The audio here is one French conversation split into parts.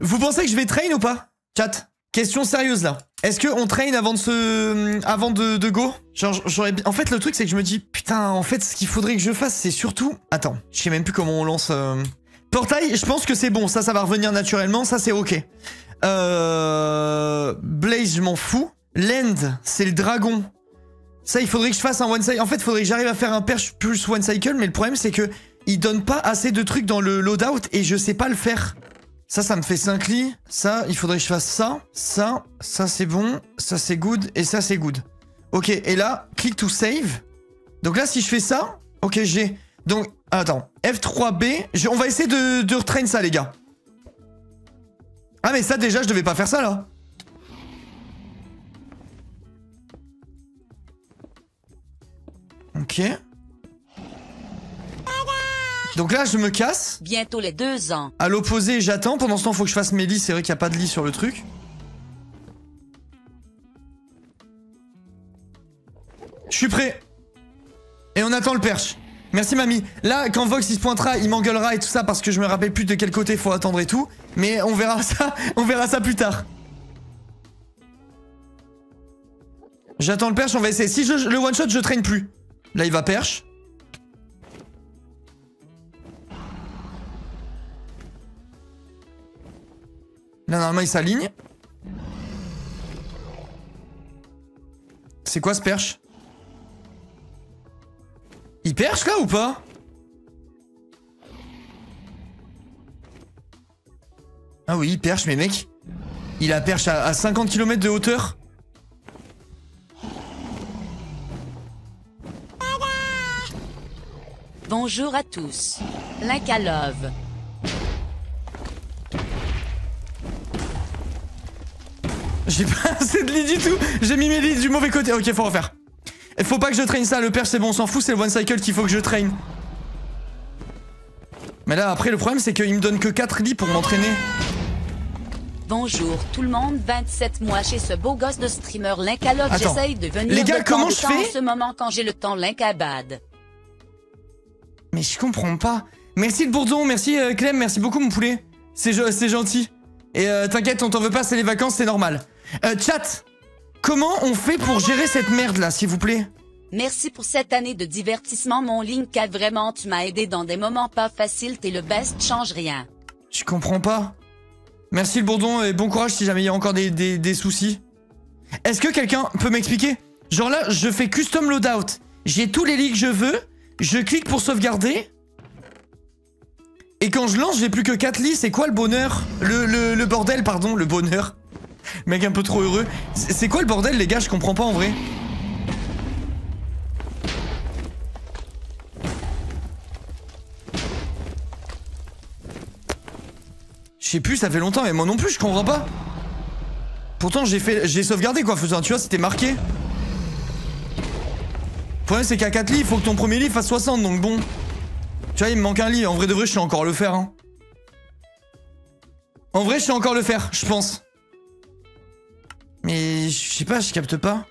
Vous pensez que je vais train ou pas? Chat, question sérieuse là. Est-ce qu'on train avant de go? Genre, en fait, le truc, c'est que je me dis, putain, en fait, ce qu'il faudrait que je fasse, c'est surtout... Attends, je sais même plus comment on lance... Portail, je pense que c'est bon. Ça va revenir naturellement. Ça, c'est ok. Blaze, je m'en fous. Land, c'est le dragon. Ça, il faudrait que je fasse un one cycle. En fait, il faudrait que j'arrive à faire un perche plus one cycle. Mais le problème, c'est que il donne pas assez de trucs dans le loadout et je sais pas le faire. Ça me fait 5 lits. Ça, il faudrait que je fasse ça. Ça c'est bon. Ça, c'est good. Et ça, c'est good. Ok, et là, click to save. Donc là, si je fais ça, ok, j'ai... Donc, attends, F3B. On va essayer de retrain ça, les gars. Ah, mais ça, déjà, je devais pas faire ça, là. Ok. Donc là, je me casse. Bientôt les 2 ans. À l'opposé, j'attends. Pendant ce temps, faut que je fasse mes lits. C'est vrai qu'il n'y a pas de lit sur le truc. Je suis prêt. Et on attend le perche. Merci, mamie. Là, quand Vox il se pointera, il m'engueulera et tout ça parce que je me rappelle plus de quel côté faut attendre et tout. Mais on verra ça plus tard. J'attends le perche, on va essayer. Si le one shot, je traîne plus. Là, il va perche. Là, normalement, il s'aligne. C'est quoi ce perche? Il perche là ou pas? Ah oui, il perche, mais mec. Il a perche à 50 km de hauteur. Bonjour à tous. Linka Love. J'ai pas assez de lits du tout. J'ai mis mes lits du mauvais côté. Ok, faut refaire. Il faut pas que je traîne ça. Le perche, c'est bon, on s'en fout. C'est le one cycle qu'il faut que je traîne. Mais là, après, le problème, c'est qu'il me donne que 4 lits pour m'entraîner. Bonjour tout le monde, 27 mois chez ce beau gosse de streamer Linka Love. J'essaye de venir les gars, de comment temps je de temps fais en ce moment quand j'ai le temps Linka Bad. Mais je comprends pas. Merci le bourdon, merci Clem, merci beaucoup mon poulet. C'est gentil. Et t'inquiète, on t'en veut pas, c'est les vacances, c'est normal. Chat, comment on fait pour gérer cette merde là, s'il vous plaît? Merci pour cette année de divertissement mon Linka, vraiment tu m'as aidé dans des moments pas faciles, t'es le best, change rien. Je comprends pas. Merci le bourdon et bon courage si jamais il y a encore des soucis. Est-ce que quelqu'un peut m'expliquer? Genre là, je fais custom loadout. J'ai tous les lits que je veux. Je clique pour sauvegarder. Et quand je lance, j'ai plus que 4 lits. C'est quoi le bonheur? Le bordel, pardon, le bonheur. Mec un peu trop heureux. C'est quoi le bordel, les gars? Je comprends pas en vrai. Je sais plus, ça fait longtemps, mais moi non plus, je comprends pas. Pourtant, j'ai sauvegardé quoi, faisant, tu vois, c'était marqué. Le problème, c'est qu'à 4 lits, il faut que ton premier lit fasse 60, donc bon. Tu vois, il me manque un lit. En vrai de vrai, je sais encore le faire, hein. En vrai, je sais encore le faire, je pense. Mais je sais pas, je capte pas.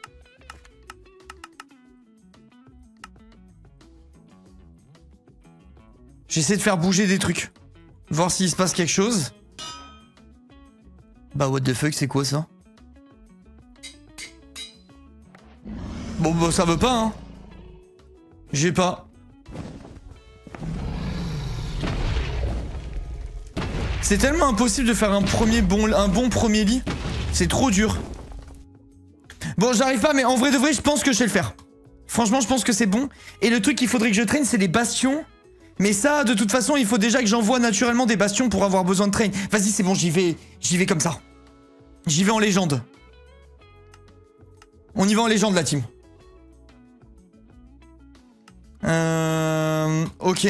J'essaie de faire bouger des trucs. Voir s'il se passe quelque chose. Bah what the fuck, c'est quoi ça? Bon bah ça veut pas hein. J'ai pas. C'est tellement impossible de faire un bon premier lit. C'est trop dur. Bon j'arrive pas mais en vrai de vrai je pense que je sais le faire. Franchement je pense que c'est bon. Et le truc qu'il faudrait que je traîne c'est les bastions. Mais ça de toute façon il faut déjà que j'envoie naturellement des bastions pour avoir besoin de train. Vas-y c'est bon j'y vais comme ça. J'y vais en légende. On y va en légende la team. Ok.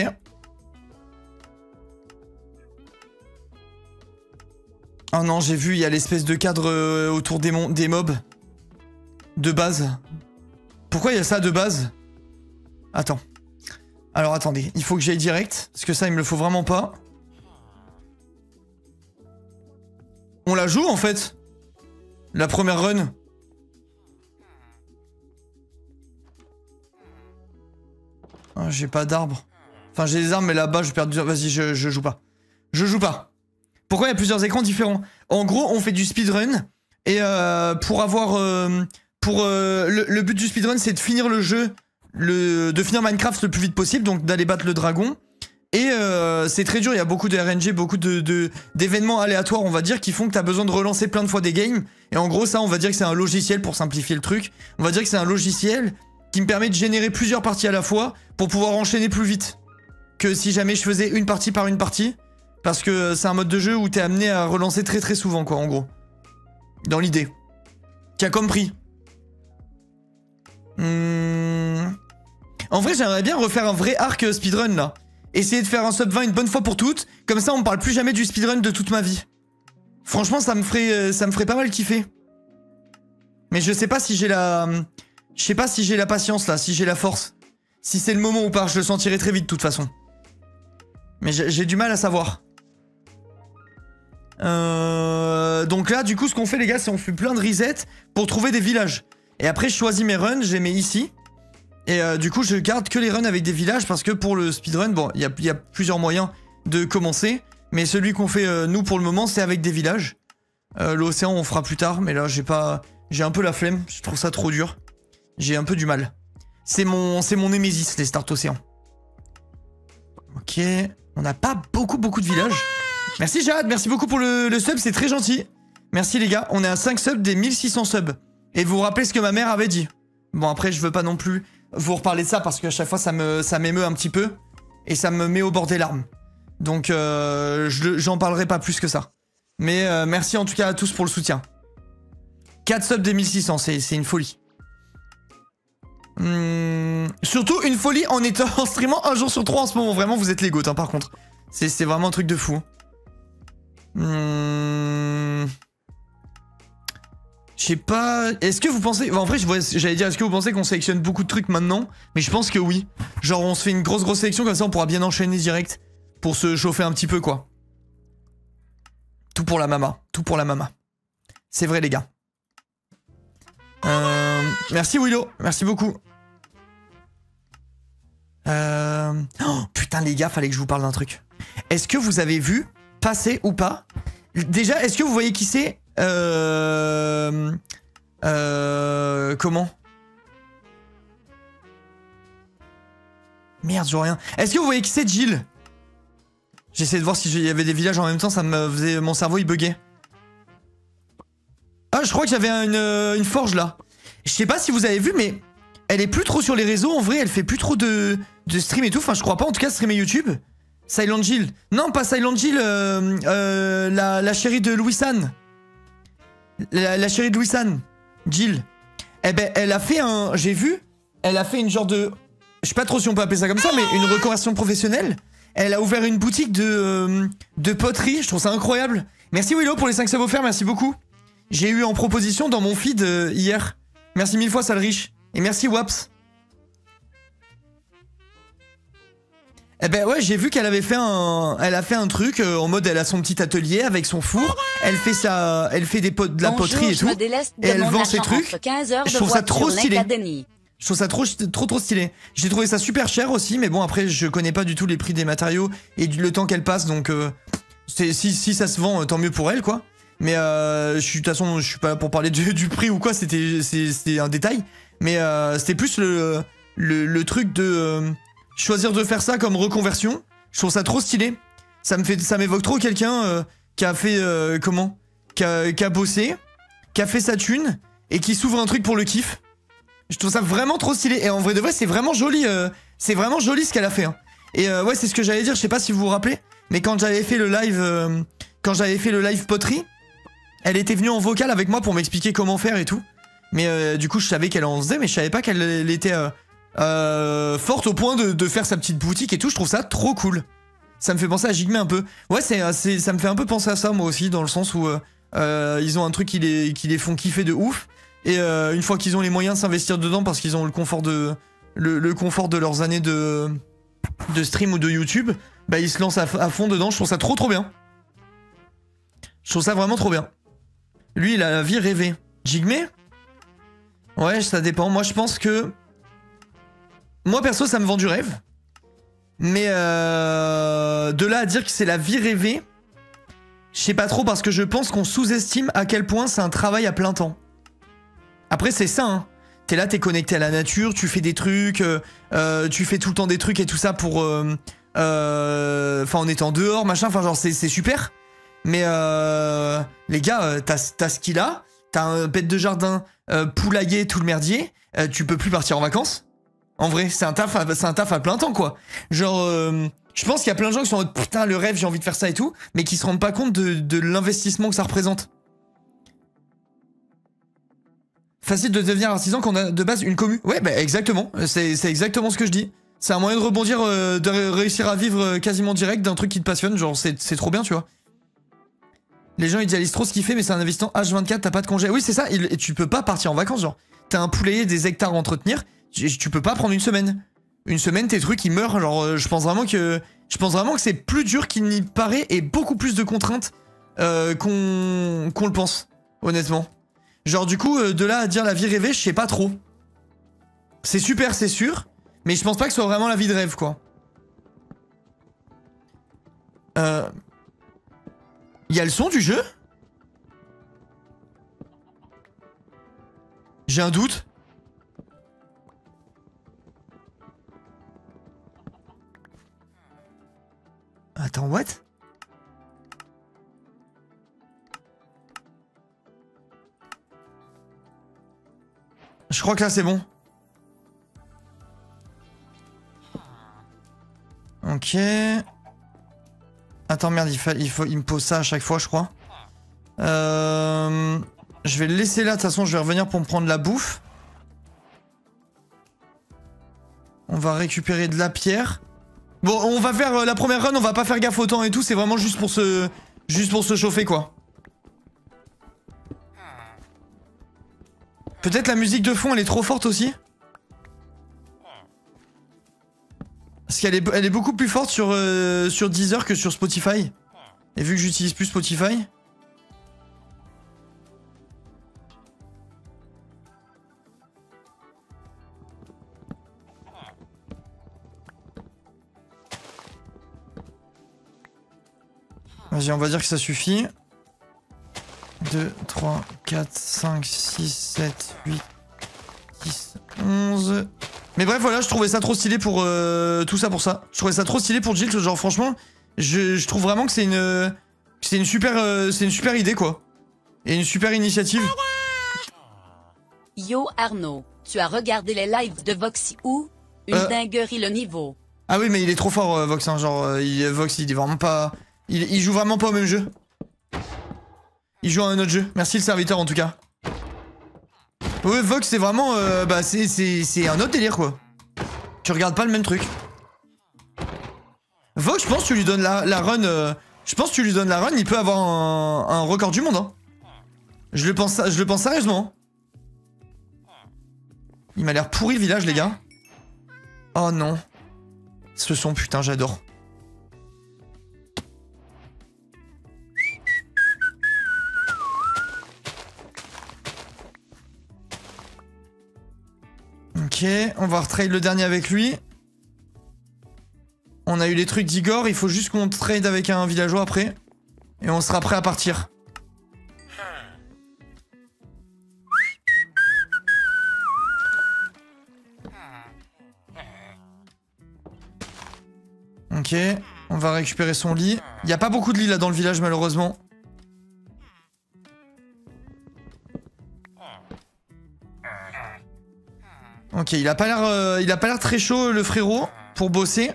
Oh non, j'ai vu, il y a l'espèce de cadre autour des mobs. De base. Pourquoi il y a ça de base? Attends. Alors attendez, il faut que j'aille direct. Parce que ça, il me le faut vraiment pas. On la joue en fait. La première run. Oh, j'ai pas d'arbre. Enfin, j'ai des arbres, mais là-bas, je perds du... Vas-y, je joue pas. Je joue pas. Pourquoi il y a plusieurs écrans différents? En gros, on fait du speedrun. Et pour avoir... le but du speedrun, c'est de finir le jeu, de finir Minecraft le plus vite possible, donc d'aller battre le dragon. Et c'est très dur, il y a beaucoup de RNG, beaucoup d'événements aléatoires, on va dire, qui font que t'as besoin de relancer plein de fois des games. Et en gros, ça, on va dire que c'est un logiciel, pour simplifier le truc, on va dire que c'est un logiciel qui me permet de générer plusieurs parties à la fois pour pouvoir enchaîner plus vite que si jamais je faisais une partie par une partie. Parce que c'est un mode de jeu où t'es amené à relancer très très souvent, quoi, en gros. Dans l'idée. Qui a compris. En vrai, j'aimerais bien refaire un vrai arc speedrun, là. Essayer de faire un sub 20 une bonne fois pour toutes. Comme ça, on me parle plus jamais du speedrun de toute ma vie. Franchement, ça me ferait pas mal kiffer. Mais je sais pas si j'ai la... Je sais pas si j'ai la patience, là. Si j'ai la force. Si c'est le moment ou pas. Je le sentirai très vite, de toute façon. Mais j'ai du mal à savoir. Donc là, du coup, ce qu'on fait, les gars, c'est on fait plein de resets pour trouver des villages. Et après, je choisis mes runs. Je les mets ici. Et du coup, je garde que les runs avec des villages parce que pour le speedrun, bon, il y a plusieurs moyens de commencer. Mais celui qu'on fait, nous, pour le moment, c'est avec des villages. L'océan, on fera plus tard. Mais là, j'ai un peu la flemme. Je trouve ça trop dur. J'ai un peu du mal. C'est mon némésis, les starts océans. Ok. On n'a pas beaucoup de villages. Merci Jade, merci beaucoup pour le sub, c'est très gentil. Merci les gars, on est à 5 subs des 1600 subs. Et vous vous rappelez ce que ma mère avait dit. Bon, après, je veux pas non plus vous reparler de ça parce qu'à chaque fois, ça m'émeut un petit peu. Et ça me met au bord des larmes. Donc, j'en parlerai pas plus que ça. Mais merci en tout cas à tous pour le soutien. 4 subs des 1600, c'est une folie. Surtout une folie en streamant un jour sur 3 en ce moment. Vraiment, vous êtes les goats, hein, par contre. C'est vraiment un truc de fou. Je sais pas... Est-ce que vous pensez... En vrai, j'allais dire, est-ce que vous pensez qu'on sélectionne beaucoup de trucs maintenant? Mais je pense que oui. Genre, on se fait une grosse sélection, comme ça on pourra bien enchaîner direct. Pour se chauffer un petit peu, quoi. Tout pour la mama. Tout pour la mama. C'est vrai, les gars. Merci Willow. Merci beaucoup. Oh, putain, les gars, fallait que je vous parle d'un truc. Est-ce que vous avez vu passer ou pas? Déjà, est-ce que vous voyez qui c'est? Comment? Merde, je vois rien. Est-ce que vous voyez qui c'est, Jill? J'essaie de voir si y avait des villages en même temps, ça me faisait... Mon cerveau, il buguait. Ah, je crois que j'avais une forge, là. Je sais pas si vous avez vu, mais... Elle est plus trop sur les réseaux, en vrai, elle fait plus trop de stream et tout. Enfin, je crois pas, en tout cas, streamer YouTube. Silent Jill. Non, pas Silent Jill, la chérie de Louis-San. La chérie de Louis-San. Jill. Eh ben, elle a fait un... J'ai vu, elle a fait une genre de... Je sais pas trop si on peut appeler ça comme ça, mais une reconversion professionnelle. Elle a ouvert une boutique de poterie, je trouve ça incroyable. Merci Willow pour les 5 subs offerts, merci beaucoup. J'ai eu en proposition dans mon feed hier. Merci 1000 fois, Salrich. Et merci Waps. Eh ben ouais, j'ai vu qu'elle avait fait un truc en mode elle a son petit atelier avec son four, elle fait de la poterie et tout, et elle vend ses trucs. Je trouve ça trop stylé. Je trouve ça trop stylé. J'ai trouvé ça super cher aussi, mais bon après je connais pas du tout les prix des matériaux et le temps qu'elle passe, donc si ça se vend, tant mieux pour elle quoi. Mais de toute façon je suis pas là pour parler du prix ou quoi, c'était un détail. Mais c'était plus le truc de choisir de faire ça comme reconversion. Je trouve ça trop stylé. Ça m'évoque trop quelqu'un qui a fait qui a bossé, qui a fait sa thune et qui s'ouvre un truc pour le kiff. Je trouve ça vraiment trop stylé. Et en vrai de vrai, c'est vraiment joli. C'est vraiment joli ce qu'elle a fait. Hein. Et ouais, c'est ce que j'allais dire. Je sais pas si vous vous rappelez, mais quand j'avais fait le live poterie, elle était venue en vocal avec moi pour m'expliquer comment faire et tout. Mais du coup, je savais qu'elle en faisait, mais je savais pas qu'elle était forte au point de faire sa petite boutique et tout. Je trouve ça trop cool. Ça me fait penser à Jigme un peu. Ouais, ça me fait un peu penser à ça moi aussi, dans le sens où ils ont un truc qui les font kiffer de ouf. Et une fois qu'ils ont les moyens de s'investir dedans parce qu'ils ont le confort de leurs années de stream ou de YouTube, bah ils se lancent à fond dedans. Je trouve ça trop bien. Je trouve ça vraiment trop bien. Lui, il a la vie rêvée. Jigme ? Ouais, ça dépend. Moi, je pense que... Moi, perso, ça me vend du rêve. Mais de là à dire que c'est la vie rêvée, Je sais pas trop parce que je pense qu'on sous-estime à quel point c'est un travail à plein temps. Après, c'est ça, hein. T'es là, t'es connecté à la nature, tu fais des trucs, tu fais tout le temps des trucs et tout ça pour... Enfin, en étant dehors, machin, enfin, genre, c'est super. Mais les gars, t'as ce qu'il a, t'as un bête de jardin, poulailler, tout le merdier, tu peux plus partir en vacances. En vrai, c'est un taf à plein temps, quoi. Genre, je pense qu'il y a plein de gens qui sont en mode putain, le rêve, j'ai envie de faire ça et tout, mais qui se rendent pas compte de l'investissement que ça représente. Facile de devenir artisan quand on a de base une commu. Ouais, bah exactement. C'est exactement ce que je dis. C'est un moyen de rebondir, de réussir à vivre quasiment direct d'un truc qui te passionne. Genre, c'est trop bien, tu vois. Les gens idéalisent trop ce qu'il fait, mais c'est un investissement H24, t'as pas de congé. Oui, c'est ça. Et tu peux pas partir en vacances, genre. T'as un poulailler, des hectares à entretenir. Tu peux pas prendre une semaine. Une semaine, tes trucs, ils meurent. Genre, je pense vraiment que c'est plus dur qu'il n'y paraît et beaucoup plus de contraintes qu'on le pense, honnêtement. Genre du coup, de là à dire la vie rêvée, je sais pas trop. C'est super, c'est sûr, mais je pense pas que ce soit vraiment la vie de rêve, quoi. Y a le son du jeu? J'ai un doute. Attends, what? Je crois que là c'est bon. Ok. Attends merde, il me pose ça à chaque fois je crois. Je vais le laisser là, de toute façon je vais revenir pour me prendre la bouffe. On va récupérer de la pierre. Bon, on va faire la première run, on va pas faire gaffe au temps et tout, c'est vraiment juste pour se chauffer quoi. Peut-être la musique de fond elle est trop forte aussi. Parce qu'elle est beaucoup plus forte sur Deezer que sur Spotify. Et vu que j'utilise plus Spotify. Vas-y, on va dire que ça suffit. 2, 3, 4, 5, 6, 7, 8, 10, 11... Mais bref, voilà, je trouvais ça trop stylé pour... tout ça pour ça. Je trouvais ça trop stylé pour Jill, genre franchement, je trouve vraiment que c'est une super idée, quoi. Et une super initiative. Yo Arnaud, tu as regardé les lives de Voxy ou une dinguerie le niveau. Ah oui, mais il est trop fort, Vox, hein, genre, Vox, il est vraiment pas... Il joue vraiment pas au même jeu. Il joue à un autre jeu. Merci le serviteur en tout cas. Ouais, Vox c'est vraiment... bah c'est un autre délire quoi. Tu regardes pas le même truc. Vox, je pense que tu lui donnes la run... je pense que tu lui donnes la run, il peut avoir un record du monde. Hein. Je le pense sérieusement. Il m'a l'air pourri le village les gars. Oh non. Ce son putain j'adore. Ok, on va retrade le dernier avec lui. On a eu les trucs d'Igor, il faut juste qu'on trade avec un villageois après. Et on sera prêt à partir. Ok, on va récupérer son lit. Il n'y a pas beaucoup de lits là dans le village malheureusement. Ok, il a pas l'air très chaud le frérot pour bosser.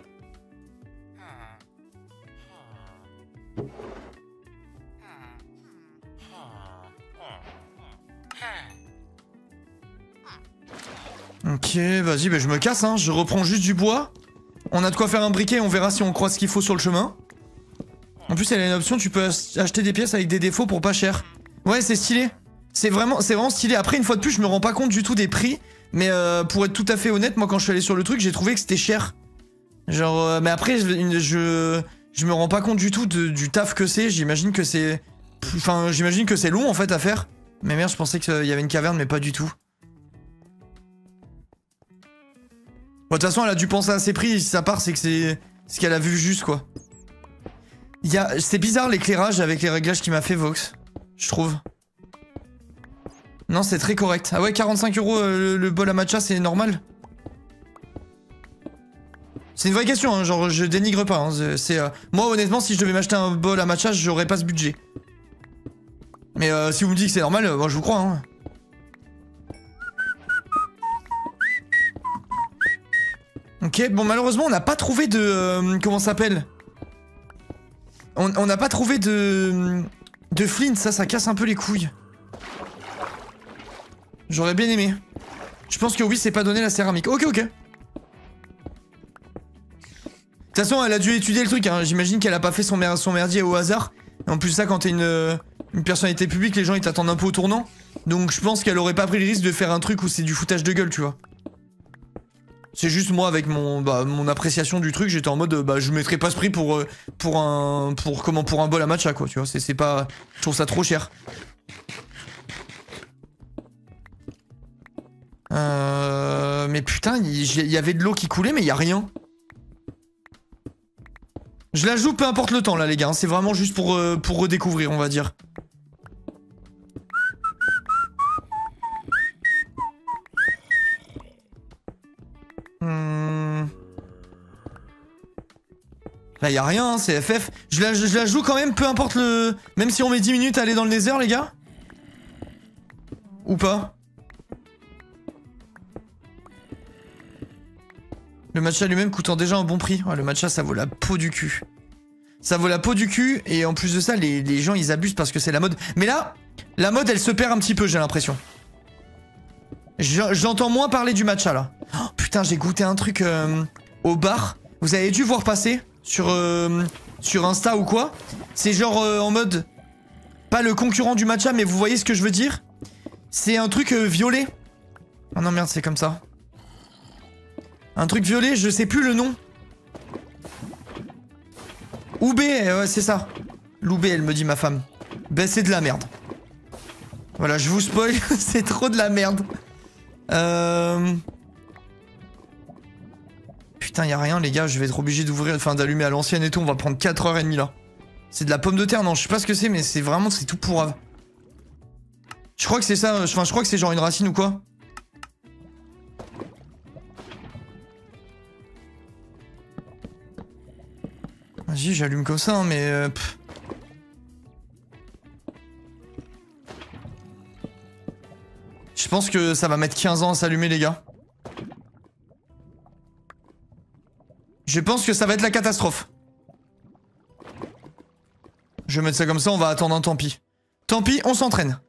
Ok, vas-y, bah je me casse, hein. Je reprends juste du bois. On a de quoi faire un briquet, on verra si on croise ce qu'il faut sur le chemin. En plus, elle a une option, tu peux acheter des pièces avec des défauts pour pas cher. Ouais, c'est stylé. C'est vraiment stylé. Après, une fois de plus, je me rends pas compte du tout des prix. Mais pour être tout à fait honnête, moi quand je suis allé sur le truc, j'ai trouvé que c'était cher. Genre, mais après, je me rends pas compte du tout du taf que c'est. J'imagine que c'est... Enfin, j'imagine que c'est long en fait à faire. Mais merde, je pensais qu'il y avait une caverne, mais pas du tout. Bon, de toute façon, elle a dû penser à ses prix. Si ça part, c'est que c'est ce qu'elle a vu juste, quoi. C'est bizarre l'éclairage avec les réglages qu'il m'a fait Vox. Je trouve. Non, c'est très correct. Ah ouais, 45 € le bol à matcha, c'est normal? C'est une vraie question, hein, genre je dénigre pas. Hein, moi honnêtement, si je devais m'acheter un bol à matcha, j'aurais pas ce budget. Mais si vous me dites que c'est normal, moi je vous crois. Hein. Ok, bon malheureusement on n'a pas trouvé de... comment ça s'appelle? On n'a pas trouvé de flint, ça casse un peu les couilles. J'aurais bien aimé. Je pense que oui, c'est pas donné la céramique. Ok, ok. De toute façon, elle a dû étudier le truc, hein. J'imagine qu'elle a pas fait son merdier au hasard. Et en plus ça, quand t'es une personnalité publique, les gens ils t'attendent un peu au tournant. Donc je pense qu'elle aurait pas pris le risque de faire un truc où c'est du foutage de gueule, tu vois. C'est juste moi avec mon appréciation du truc, j'étais en mode je mettrais pas ce prix pour un bol à matcha quoi, tu vois, c'est pas, je trouve ça trop cher. Mais putain, il y avait de l'eau qui coulait mais il y a rien. Je la joue peu importe le temps là les gars, hein, c'est vraiment juste pour redécouvrir on va dire. Là y a rien, hein, c'est FF. Je la joue quand même, peu importe le... Même si on met 10 minutes à aller dans le Nether, les gars. Ou pas. Le matcha lui-même coûtant déjà un bon prix. Ouais, le matcha, ça vaut la peau du cul. Ça vaut la peau du cul, et en plus de ça, les gens, ils abusent parce que c'est la mode. Mais là, la mode, elle se perd un petit peu, j'ai l'impression. J'entends moins parler du matcha, là. Oh, putain, j'ai goûté un truc au bar. Vous avez dû voir passer sur Insta ou quoi. C'est genre en mode... Pas le concurrent du matcha, mais vous voyez ce que je veux dire? C'est un truc violet. Oh non, merde, c'est comme ça. Un truc violet, je sais plus le nom. Oubé, ouais, c'est ça. Loubé, elle me dit ma femme. Ben, c'est de la merde. Voilà, je vous spoil, c'est trop de la merde. Putain, y a rien, les gars, je vais être obligé d'ouvrir, enfin d'allumer à l'ancienne et tout, on va prendre 4h30 là. C'est de la pomme de terre, non, je sais pas ce que c'est, mais c'est vraiment, c'est tout pourrave. Je crois que c'est ça, enfin, je crois que c'est genre une racine ou quoi. Vas-y, j'allume comme ça, hein, mais... Je pense que ça va mettre 15 ans à s'allumer, les gars. Je pense que ça va être la catastrophe. Je vais mettre ça comme ça, on va attendre un tant pis. Tant pis, on s'entraîne.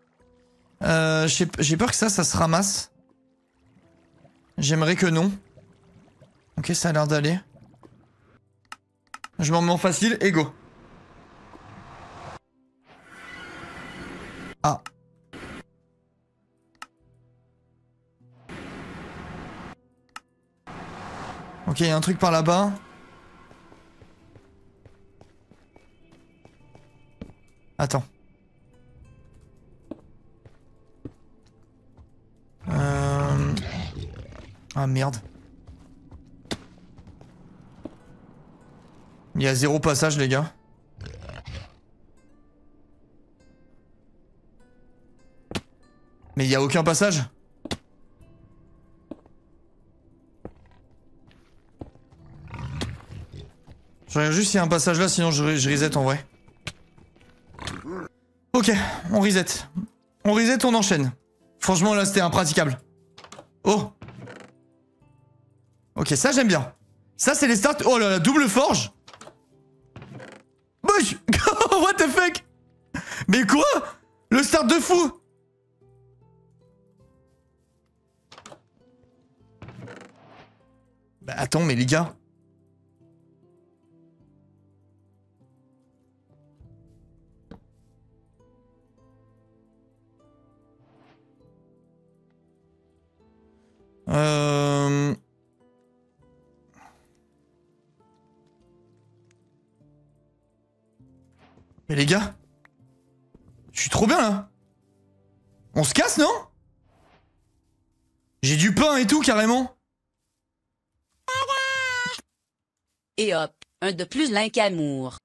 J'ai peur que ça se ramasse. J'aimerais que non. Ok, ça a l'air d'aller. Je m'en mets en facile et go. Ah. Ok, il y a un truc par là-bas. Attends. Ah merde. Il y a 0 passage, les gars. Mais il y a aucun passage. Je regarde juste s'il y a un passage là, sinon je reset en vrai. Ok, on reset. On reset, on enchaîne. Franchement là c'était impraticable. Oh. Ok, ça j'aime bien. Ça c'est les starts... Oh là là, double forge. Bush. What the fuck. Mais quoi? Le start de fou. Bah attends, mais les gars... Mais les gars, je suis trop bien là. On se casse, non? J'ai du pain et tout carrément. Et hop, un de plus l'Incamour.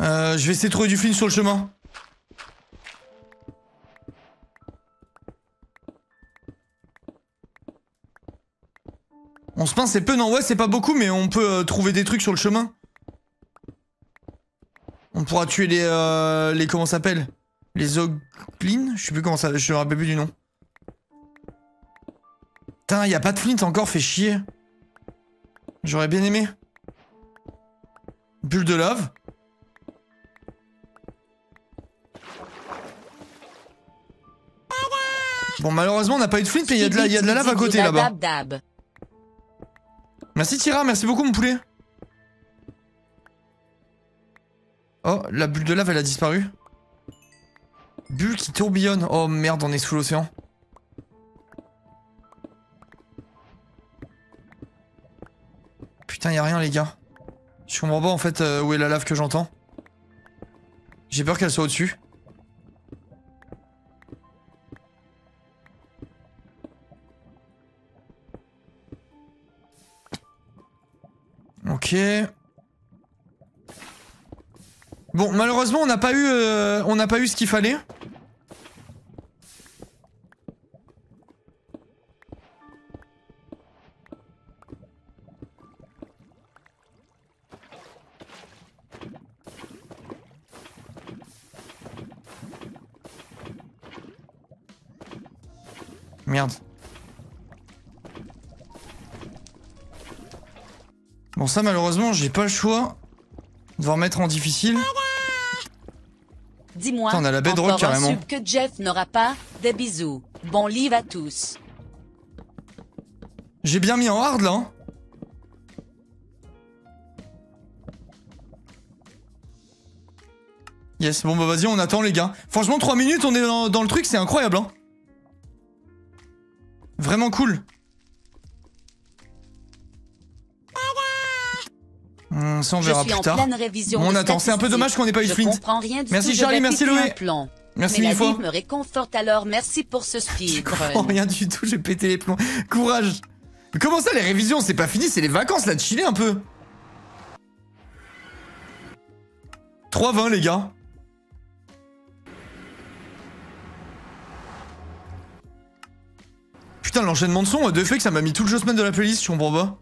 Je vais essayer de trouver du flint sur le chemin. On se pince, c'est peu, non? Ouais, c'est pas beaucoup, mais on peut trouver des trucs sur le chemin. On pourra tuer les comment ça s'appelle? Les Oglins? Je sais plus comment ça... Je me rappelle plus du nom. Putain, y a pas de flint encore, fait chier. J'aurais bien aimé. Bulle de lave. Bon, malheureusement, on n'a pas eu de flint, mais il y a de la lave à côté, là-bas. Merci, Tira, merci beaucoup, mon poulet. Oh, la bulle de lave, elle a disparu. Bulle qui tourbillonne. Oh, merde, on est sous l'océan. Putain, y'a rien, les gars. Je comprends pas, en fait, où est la lave que j'entends. J'ai peur qu'elle soit au-dessus. Ok. Bon, malheureusement, on n'a pas eu ce qu'il fallait. Merde. Bon, ça, malheureusement, j'ai pas le choix de remettre en difficile. Dis-moi, on a la bedrock carrément. Un sub que Jeff n'aura pas. Des bisous. Bon live à tous. J'ai bien mis en hard là. Hein. Yes, bon bah vas-y, on attend les gars. Franchement, 3 minutes, on est dans le truc, c'est incroyable. Hein. Vraiment cool. Ça on verra plus tard. Bon, on attend, c'est un peu dommage qu'on n'ait pas eu de flint. Merci Charlie, merci Loé. Merci mille fois. Me réconforte alors, merci pour ce speed. Je comprends rien du tout, j'ai pété les plombs. Courage. Mais comment ça les révisions, c'est pas fini, c'est les vacances là, de chiller un peu. 3-20 les gars. Putain, l'enchaînement de son, de fait que ça m'a mis tout le jeu semaine de la playlist, je comprends pas.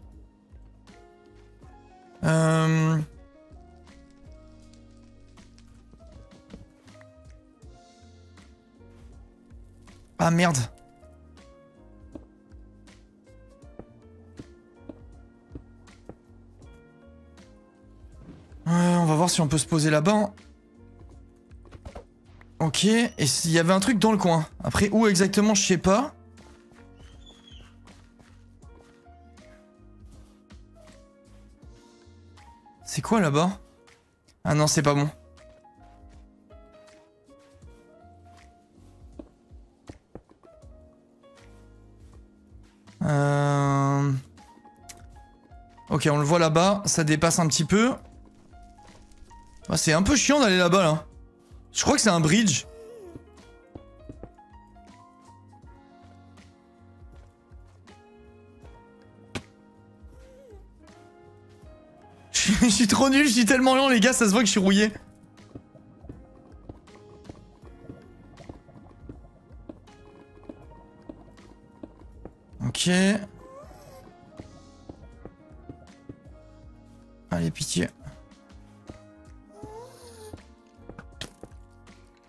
Ah merde. On va voir si on peut se poser là-bas. Hein. Ok, et s'il y avait un truc dans le coin. Après, où exactement, je sais pas. C'est quoi là-bas? Ah non, c'est pas bon. Ok, on le voit là-bas, ça dépasse un petit peu. Ah, c'est un peu chiant d'aller là-bas, là. Je crois que c'est un bridge. Je suis trop nul, je suis tellement lent, les gars, ça se voit que je suis rouillé. Ok. Allez, pitié.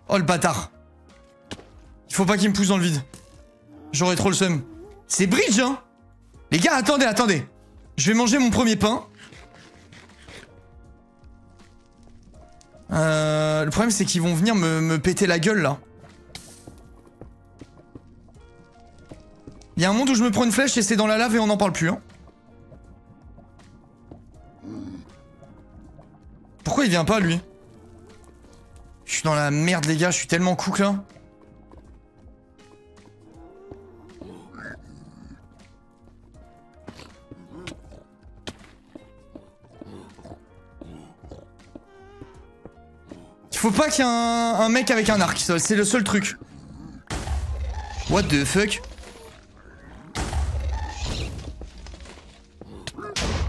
Oh, le bâtard. Il faut pas qu'il me pousse dans le vide. J'aurais trop le seum. C'est bridge, hein. Les gars, attendez, attendez. Je vais manger mon premier pain. Le problème, c'est qu'ils vont venir me péter la gueule, là. Il y a un monde où je me prends une flèche et c'est dans la lave et on n'en parle plus, hein. Pourquoi il vient pas, lui? Je suis dans la merde, les gars, je suis tellement cook, là. Il faut pas qu'il y ait un mec avec un arc, c'est le seul truc. What the fuck?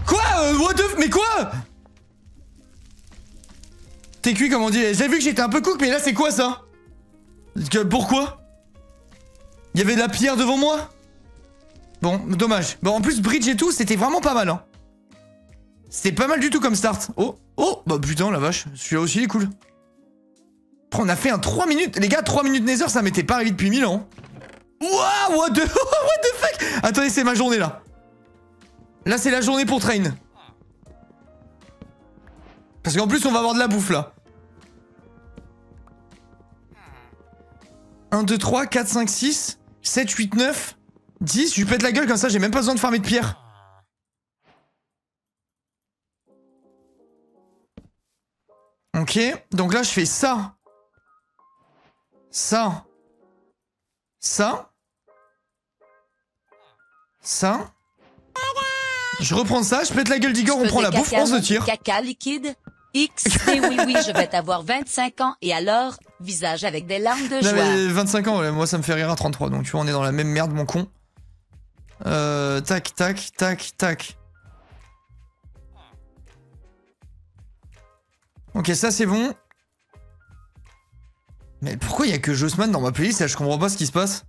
Quoi? What the... Mais quoi? T'es cuit comme on dit. J'ai vu que j'étais un peu cook, mais là c'est quoi ça? Pourquoi? Il y avait de la pierre devant moi? Bon, dommage. Bon, en plus, bridge et tout, c'était vraiment pas mal, hein. C'était pas mal du tout comme start. Oh, oh, bah putain, la vache. Celui-là aussi, il est cool. On a fait un 3 minutes. Les gars, 3 minutes Nether, ça m'était pas arrivé depuis 1000 ans. Waouh, what the fuck? Attendez, c'est ma journée, là. Là, c'est la journée pour train. Parce qu'en plus, on va avoir de la bouffe, là. 1, 2, 3, 4, 5, 6, 7, 8, 9, 10. Je lui pète la gueule comme ça, j'ai même pas besoin de farmer de pierre. Ok, donc là, je fais ça. Ça. Ça. Ça. Je reprends ça, je pète la gueule d'Igor, on prend la bouffe, on se tire. Caca liquide. X, oui, je vais t'avoir 25 ans et alors, visage avec des larmes de joie. Non mais 25 ans, ouais, moi ça me fait rire à 33, donc tu vois, on est dans la même merde, mon con. Tac, tac, tac, tac. Ok, ça c'est bon. Mais pourquoi il y a que Jossman dans ma playlist là, je comprends pas ce qui se passe.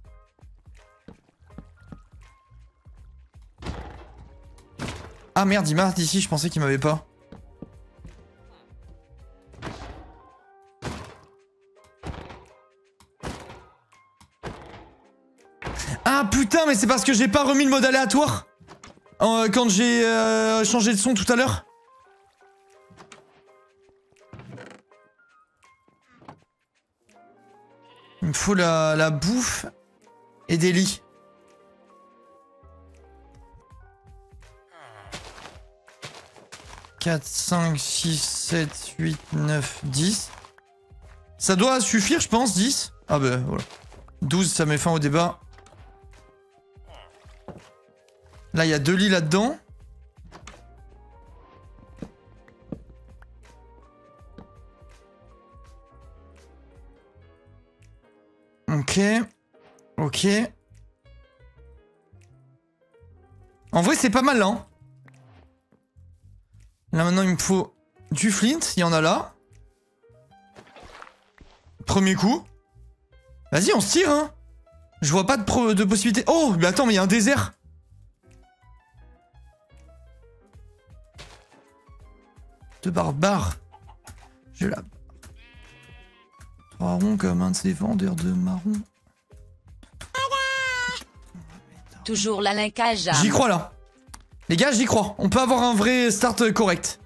Ah merde, il m'a d'ici, je pensais qu'il m'avait pas. Ah putain, mais c'est parce que j'ai pas remis le mode aléatoire quand j'ai changé de son tout à l'heure. Il me faut la bouffe et des lits. « 4, 5, 6, 7, 8, 9, 10. Ça doit suffire, je pense, 10. Ah bah voilà. 12, ça met fin au débat. Là, il y a 2 lits là-dedans. Ok. Ok. En vrai, c'est pas mal, là. Hein. Là, maintenant, il me faut du flint. Il y en a là. Premier coup. Vas-y, on se tire, hein. Je vois pas de possibilité. Oh, mais attends, mais il y a un désert. De barbare. Je la... 3 ronds comme un de ces vendeurs de marron. Toujours la linkage. J'y crois là. Les gars, j'y crois. On peut avoir un vrai start correct.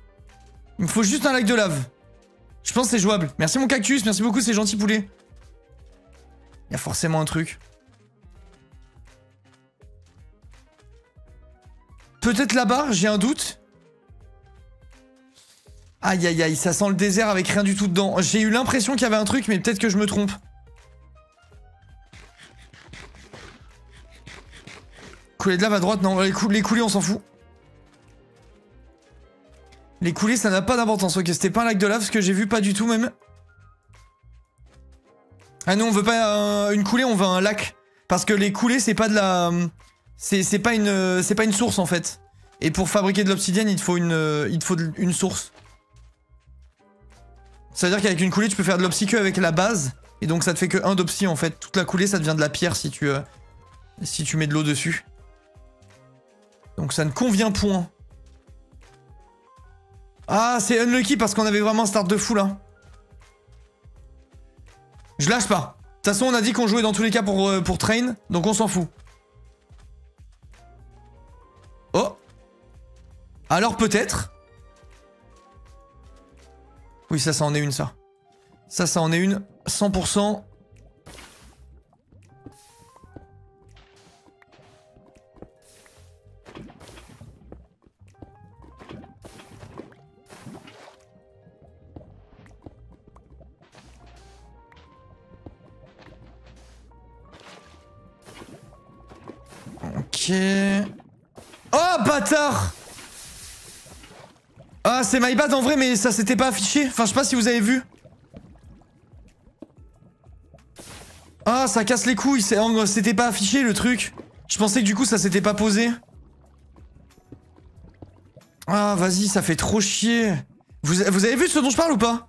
Il me faut juste un lac de lave. Je pense que c'est jouable. Merci mon cactus, merci beaucoup, c'est gentil poulet. Il y a forcément un truc. Peut-être là-bas, j'ai un doute. Aïe aïe aïe, ça sent le désert avec rien du tout dedans. J'ai eu l'impression qu'il y avait un truc, mais peut-être que je me trompe. Coulée de lave à droite, non, les coulées on s'en fout. Les coulées ça n'a pas d'importance, ok, c'était pas un lac de lave, ce que j'ai vu pas du tout même. Ah non, on veut pas une coulée, on veut un lac. Parce que les coulées c'est pas de la... C'est pas une source en fait. Et pour fabriquer de l'obsidienne, il te faut une source. Ça veut dire qu'avec une coulée tu peux faire de l'obsi que avec la base. Et donc ça te fait que 1 d'obsi en fait. Toute la coulée ça devient de la pierre si tu mets de l'eau dessus. Donc ça ne convient point. Ah, c'est unlucky parce qu'on avait vraiment un start de fou là. Je lâche pas. De toute façon, on a dit qu'on jouait dans tous les cas pour train, donc on s'en fout. Oh. Alors peut-être. Oui, ça en est une, ça. Ça en est une, 100%. Ok. Oh, bâtard! Ah, c'est my bad en vrai, mais ça s'était pas affiché. Enfin, je sais pas si vous avez vu. Ah, ça casse les couilles. C'était pas affiché le truc. Je pensais que du coup, ça s'était pas posé. Ah, vas-y, ça fait trop chier. Vous avez vu ce dont je parle ou pas?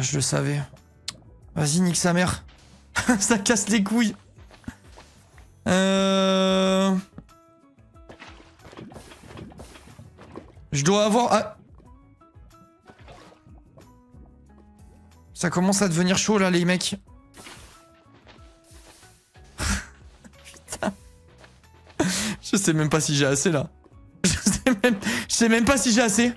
Je le savais. Vas-y, nique sa mère. Ça casse les couilles. Je dois avoir... Ah. Ça commence à devenir chaud là les mecs. Putain. Je sais même pas si j'ai assez là. Je sais même pas si j'ai assez.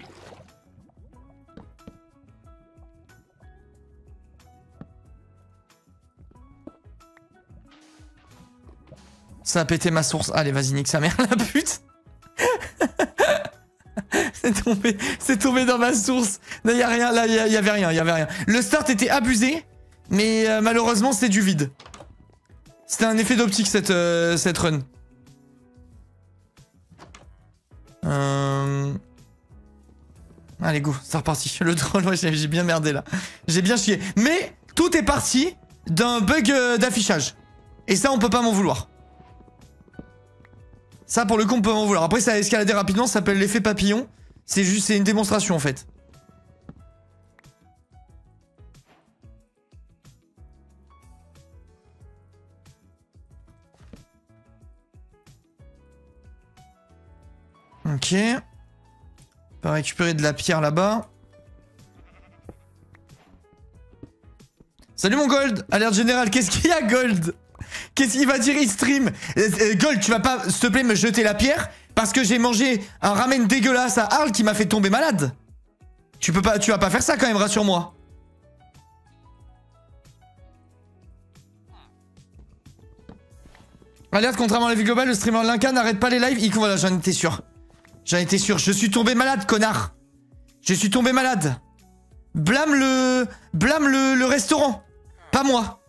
Ça a pété ma source. Allez, vas-y, nique sa mère, la pute. C'est tombé dans ma source. Là, y a rien, là, y avait rien. Le start était abusé, mais malheureusement, c'est du vide. C'était un effet d'optique, cette run. Allez, go, c'est reparti. Le troll, ouais, j'ai bien merdé, là. J'ai bien chié. Mais tout est parti d'un bug d'affichage. Et ça, on peut pas m'en vouloir. Ça, pour le coup, on peut m'en vouloir. Après, ça a escaladé rapidement, ça s'appelle l'effet papillon. C'est juste, c'est une démonstration, en fait. Ok. On va récupérer de la pierre là-bas. Salut mon Gold. Alerte générale, qu'est-ce qu'il y a, Gold? Qu'est-ce qu'il va dire, il stream? Gold, tu vas pas, s'il te plaît, me jeter la pierre parce que j'ai mangé un ramen dégueulasse à Arles qui m'a fait tomber malade. Tu vas pas faire ça quand même, rassure-moi. Alerte, contrairement à la vie globale, le streamer Linka n'arrête pas les lives. Voilà, j'en étais sûr. J'en étais sûr. Je suis tombé malade, connard. Je suis tombé malade. Blâme le restaurant. Pas moi.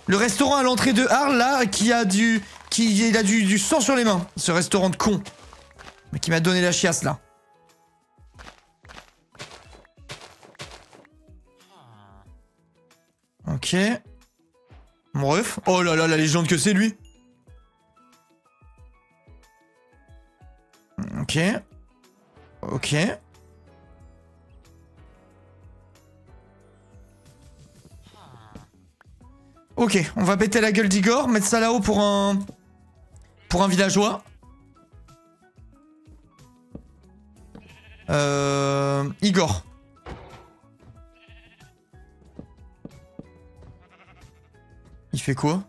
Le restaurant à l'entrée de Arles, là, il a du sang sur les mains. Ce restaurant de con. Mais qui m'a donné la chiasse, là. Ok. Mon ref. Oh là là, la légende que c'est, lui. Ok. Ok. Ok, on va péter la gueule d'Igor, mettre ça là-haut pour un villageois. Igor. Il fait quoi?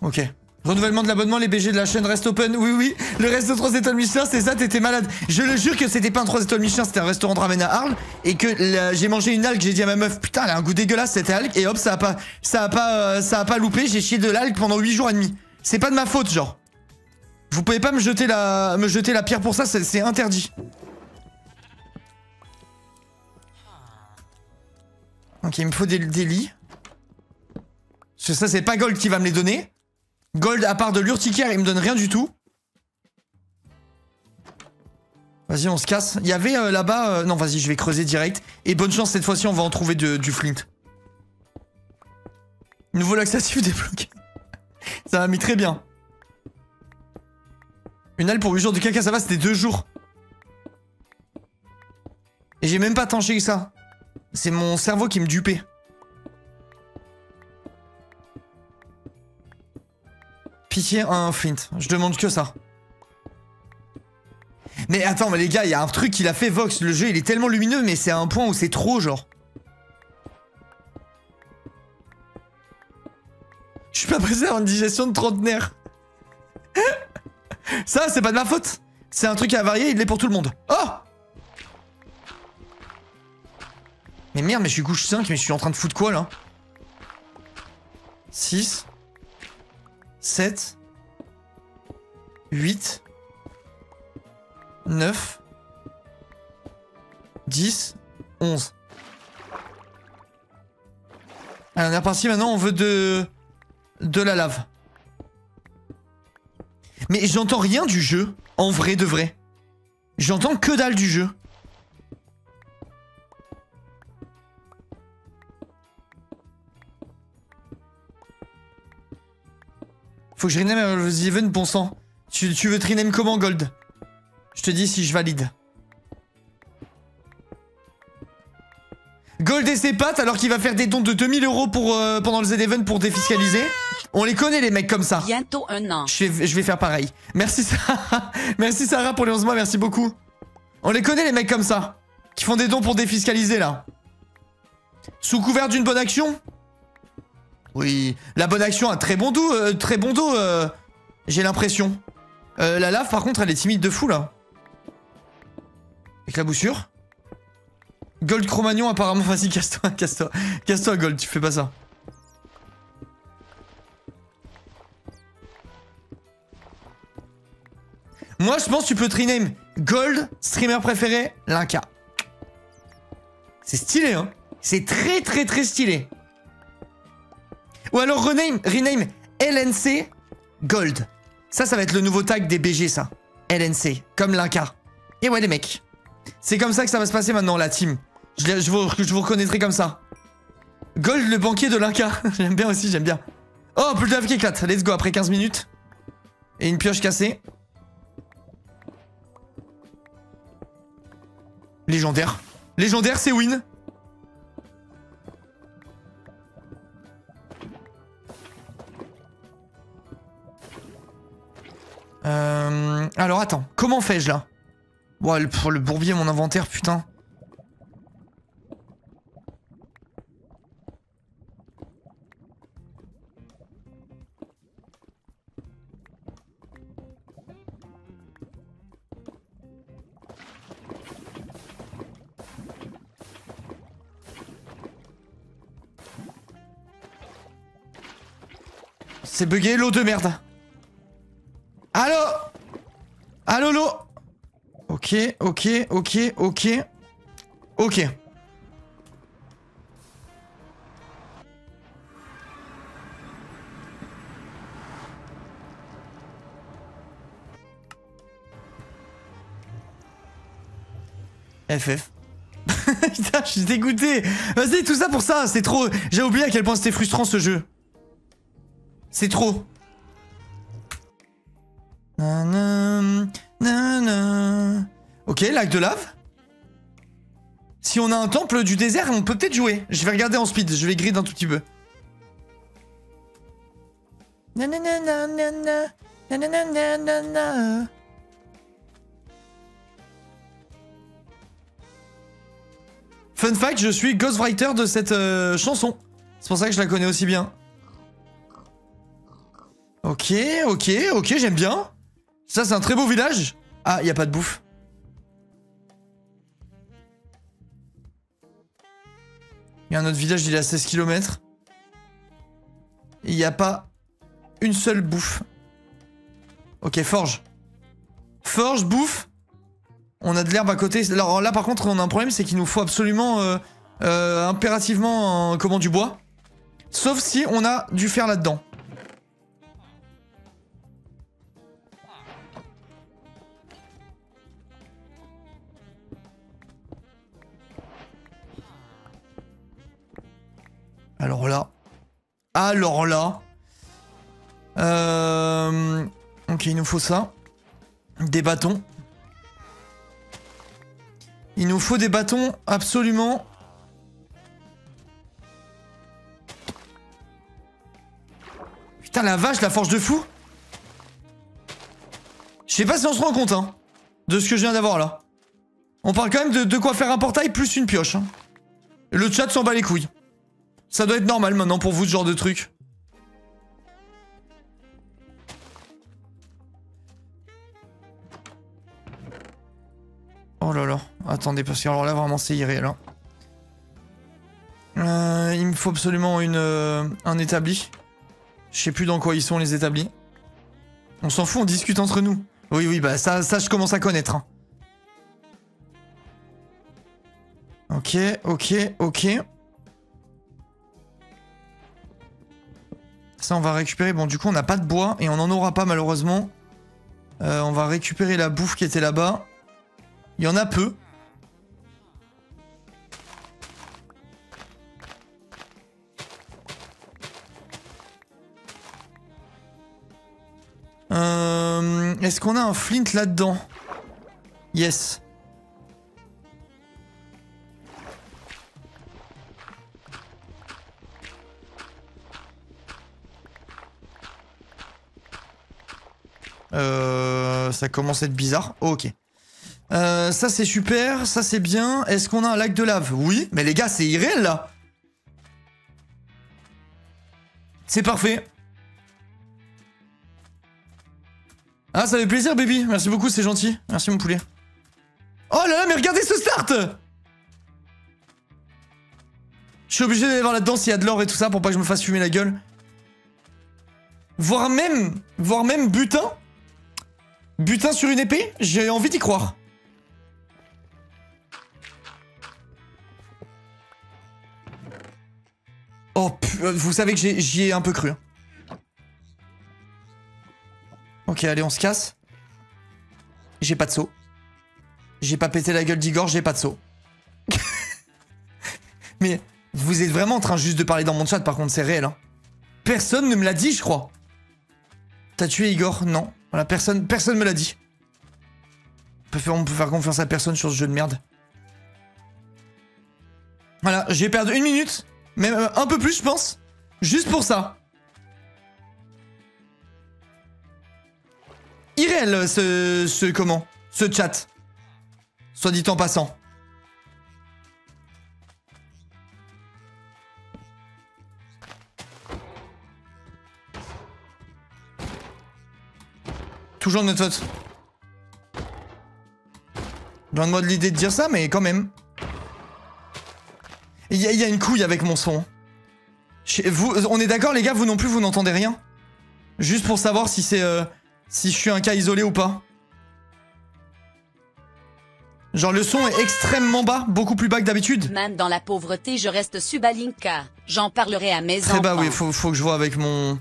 Ok. Renouvellement de l'abonnement, les BG de la chaîne restent open. Oui, oui, le resto 3 étoiles Michelin, c'est ça, t'étais malade. Je le jure que c'était pas un 3 étoiles Michelin, c'était un restaurant de ramen à Arles. Et que j'ai mangé une algue, j'ai dit à ma meuf, putain, elle a un goût dégueulasse cette algue. Et hop, ça a pas loupé, j'ai chié de l'algue pendant 8 jours et demi. C'est pas de ma faute, genre. Vous pouvez pas me jeter la pierre pour ça, c'est interdit. Ok, il me faut des lits. Parce que ça, c'est pas Gold qui va me les donner. Gold, à part de l'urticaire, il me donne rien du tout. Vas-y, on se casse. Il y avait là-bas... non, vas-y, je vais creuser direct. Et bonne chance, cette fois-ci, on va en trouver du flint. Nouveau laxatif débloqué. Ça m'a mis très bien. Une halle pour 8 jours de caca, ça va, c'était 2 jours. Et j'ai même pas tanché que ça. C'est mon cerveau qui me dupait. Pitié, un flint. Je demande que ça. Mais attends, mais les gars, il y a un truc qu'il a fait Vox. Le jeu, il est tellement lumineux, mais c'est à un point où c'est trop, genre. Je suis pas pressé d'avoir une digestion de trentenaire. Ça, c'est pas de ma faute. C'est un truc à varier, il l'est pour tout le monde. Oh! Mais merde, mais je suis couche 5, mais je suis en train de foutre quoi, là? 6... 7, 8, 9, 10, 11. Alors on est reparti, maintenant on veut de la lave. Mais j'entends rien du jeu, en vrai de vrai. J'entends que dalle du jeu. Faut que je rename Even, bon sang. Tu veux te rename comment, Gold? Je te dis si je valide. Gold et ses pattes alors qu'il va faire des dons de 2000 € pour, pendant le Z-Event pour défiscaliser. On les connaît les mecs comme ça. Bientôt 1 an. Je vais faire pareil. Merci Sarah. Merci Sarah pour les 11 mois, merci beaucoup. On les connaît les mecs comme ça. Qui font des dons pour défiscaliser là. Sous couvert d'une bonne action. Oui, la bonne action a très bon dos, j'ai l'impression. La lave par contre elle est timide de fou là. Éclaboussure. Gold Cro-Magnon apparemment, vas-y casse-toi, casse-toi. Casse-toi Gold, tu fais pas ça. Moi je pense que tu peux te rename Gold, streamer préféré, Linka. C'est stylé hein. C'est très très très stylé. Ou alors rename LNC Gold. Ça va être le nouveau tag des BG ça. LNC, comme Linka. Et ouais les mecs. C'est comme ça que ça va se passer maintenant la team. Je vous reconnaîtrai comme ça. Gold le banquier de Linka. J'aime bien aussi, j'aime bien. Oh, plus de lave qui éclate. Let's go après 15 minutes. Et une pioche cassée. Légendaire. Légendaire, c'est win. Alors attends, comment fais-je là? Bon, pour le bourbier, mon inventaire, putain. C'est bugué, l'eau de merde. Allô? Allô, l'eau? Ok, ok, ok, ok. Ok. FF. Putain, je suis dégoûté. Vas-y, tout ça pour ça, c'est trop. J'ai oublié à quel point c'était frustrant ce jeu. C'est trop. Ok, lac de lave. Si on a un temple du désert, on peut peut-être jouer. Je vais regarder en speed, je vais grid un tout petit peu. Fun fact, je suis ghostwriter de cette chanson. C'est pour ça que je la connais aussi bien. Ok, ok, ok, j'aime bien. Ça, c'est un très beau village. Ah, il n'y a pas de bouffe. Il y a un autre village, il est à 16 km. Il n'y a pas une seule bouffe. Ok, forge. Forge, bouffe. On a de l'herbe à côté. Alors là, par contre, on a un problème, c'est qu'il nous faut absolument, impérativement, du bois. Sauf si on a du fer là-dedans. Alors là. Ok, il nous faut ça. Des bâtons. Il nous faut des bâtons, absolument. Putain, la vache, la forge de fou. Je sais pas si on se rend compte, hein, de ce que je viens d'avoir là. On parle quand même de quoi faire un portail plus une pioche. Hein. Et le chat s'en bat les couilles. Ça doit être normal maintenant pour vous, ce genre de truc. Oh là là. Attendez, parce que alors là, vraiment, c'est irréel. Hein. Il me faut absolument un établi. Je sais plus dans quoi ils sont, les établis. On s'en fout, on discute entre nous. Oui, oui, bah ça je commence à connaître. Hein. Ok, ok, ok. Ça, on va récupérer. Bon, du coup, on n'a pas de bois et on n'en aura pas, malheureusement. On va récupérer la bouffe qui était là-bas. Il y en a peu. Est-ce qu'on a un flint là-dedans? Yes. Ça commence à être bizarre. Oh, ok. Ça c'est super, ça c'est bien. Est-ce qu'on a un lac de lave? Oui, mais les gars, c'est irréel là. C'est parfait. Ah, ça fait plaisir, baby. Merci beaucoup, c'est gentil. Merci, mon poulet. Oh là là, mais regardez ce start! Je suis obligé d'aller voir là-dedans s'il y a de l'or et tout ça pour pas que je me fasse fumer la gueule. Voire même butin. Butin sur une épée, j'ai envie d'y croire. Oh, vous savez que j'y ai un peu cru. Ok, allez, on se casse. J'ai pas de seau. J'ai pas pété la gueule d'Igor, j'ai pas de seau. Mais vous êtes vraiment en train juste de parler dans mon chat, par contre, c'est réel. Hein. Personne ne me l'a dit, je crois. T'as tué Igor? Non. Voilà, personne me l'a dit. On peut faire confiance à personne sur ce jeu de merde. Voilà, j'ai perdu 1 minute. Même un peu plus, je pense. Juste pour ça. Irréel, ce chat. Soit dit en passant. Toujours de notre faute. Loin de moi de l'idée de dire ça, mais quand même. Il y a une couille avec mon son. On est d'accord, les gars, vous non plus, vous n'entendez rien? Juste pour savoir si c'est... si je suis un cas isolé ou pas. Genre le son est extrêmement bas, beaucoup plus bas que d'habitude. Même dans la pauvreté, je reste subalinka. J'en parlerai à mes enfants. Très bas, oui, faut que je vois avec mon...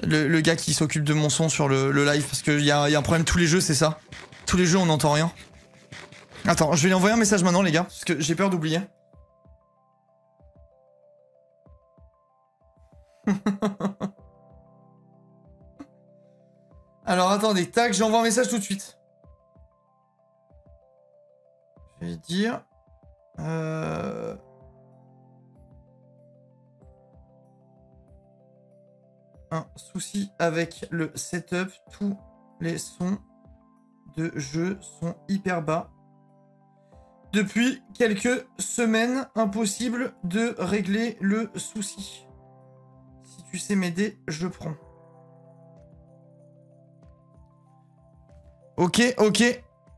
Le gars qui s'occupe de mon son sur le live, parce qu'il y a un problème, tous les jeux, c'est ça. Tous les jeux, on n'entend rien. Attends, je vais lui envoyer un message maintenant, les gars, parce que j'ai peur d'oublier. Alors attendez, tac, j'envoie un message tout de suite. Je vais dire... Un souci avec le setup, tous les sons de jeu sont hyper bas. Depuis quelques semaines, impossible de régler le souci. Si tu sais m'aider, je prends. Ok,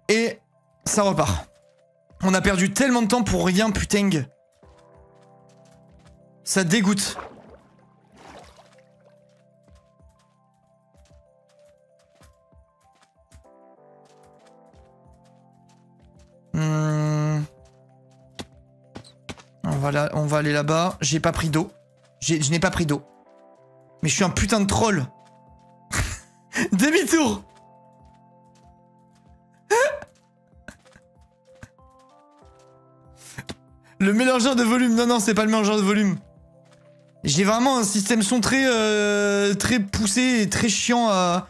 et ça repart. On a perdu tellement de temps pour rien, putain. Ça dégoûte. On va aller là-bas. J'ai pas pris d'eau. Je n'ai pas pris d'eau. Mais je suis un putain de troll. Demi-tour. Le mélangeur de volume. Non, c'est pas le mélangeur de volume. J'ai vraiment un système son très poussé et très chiant à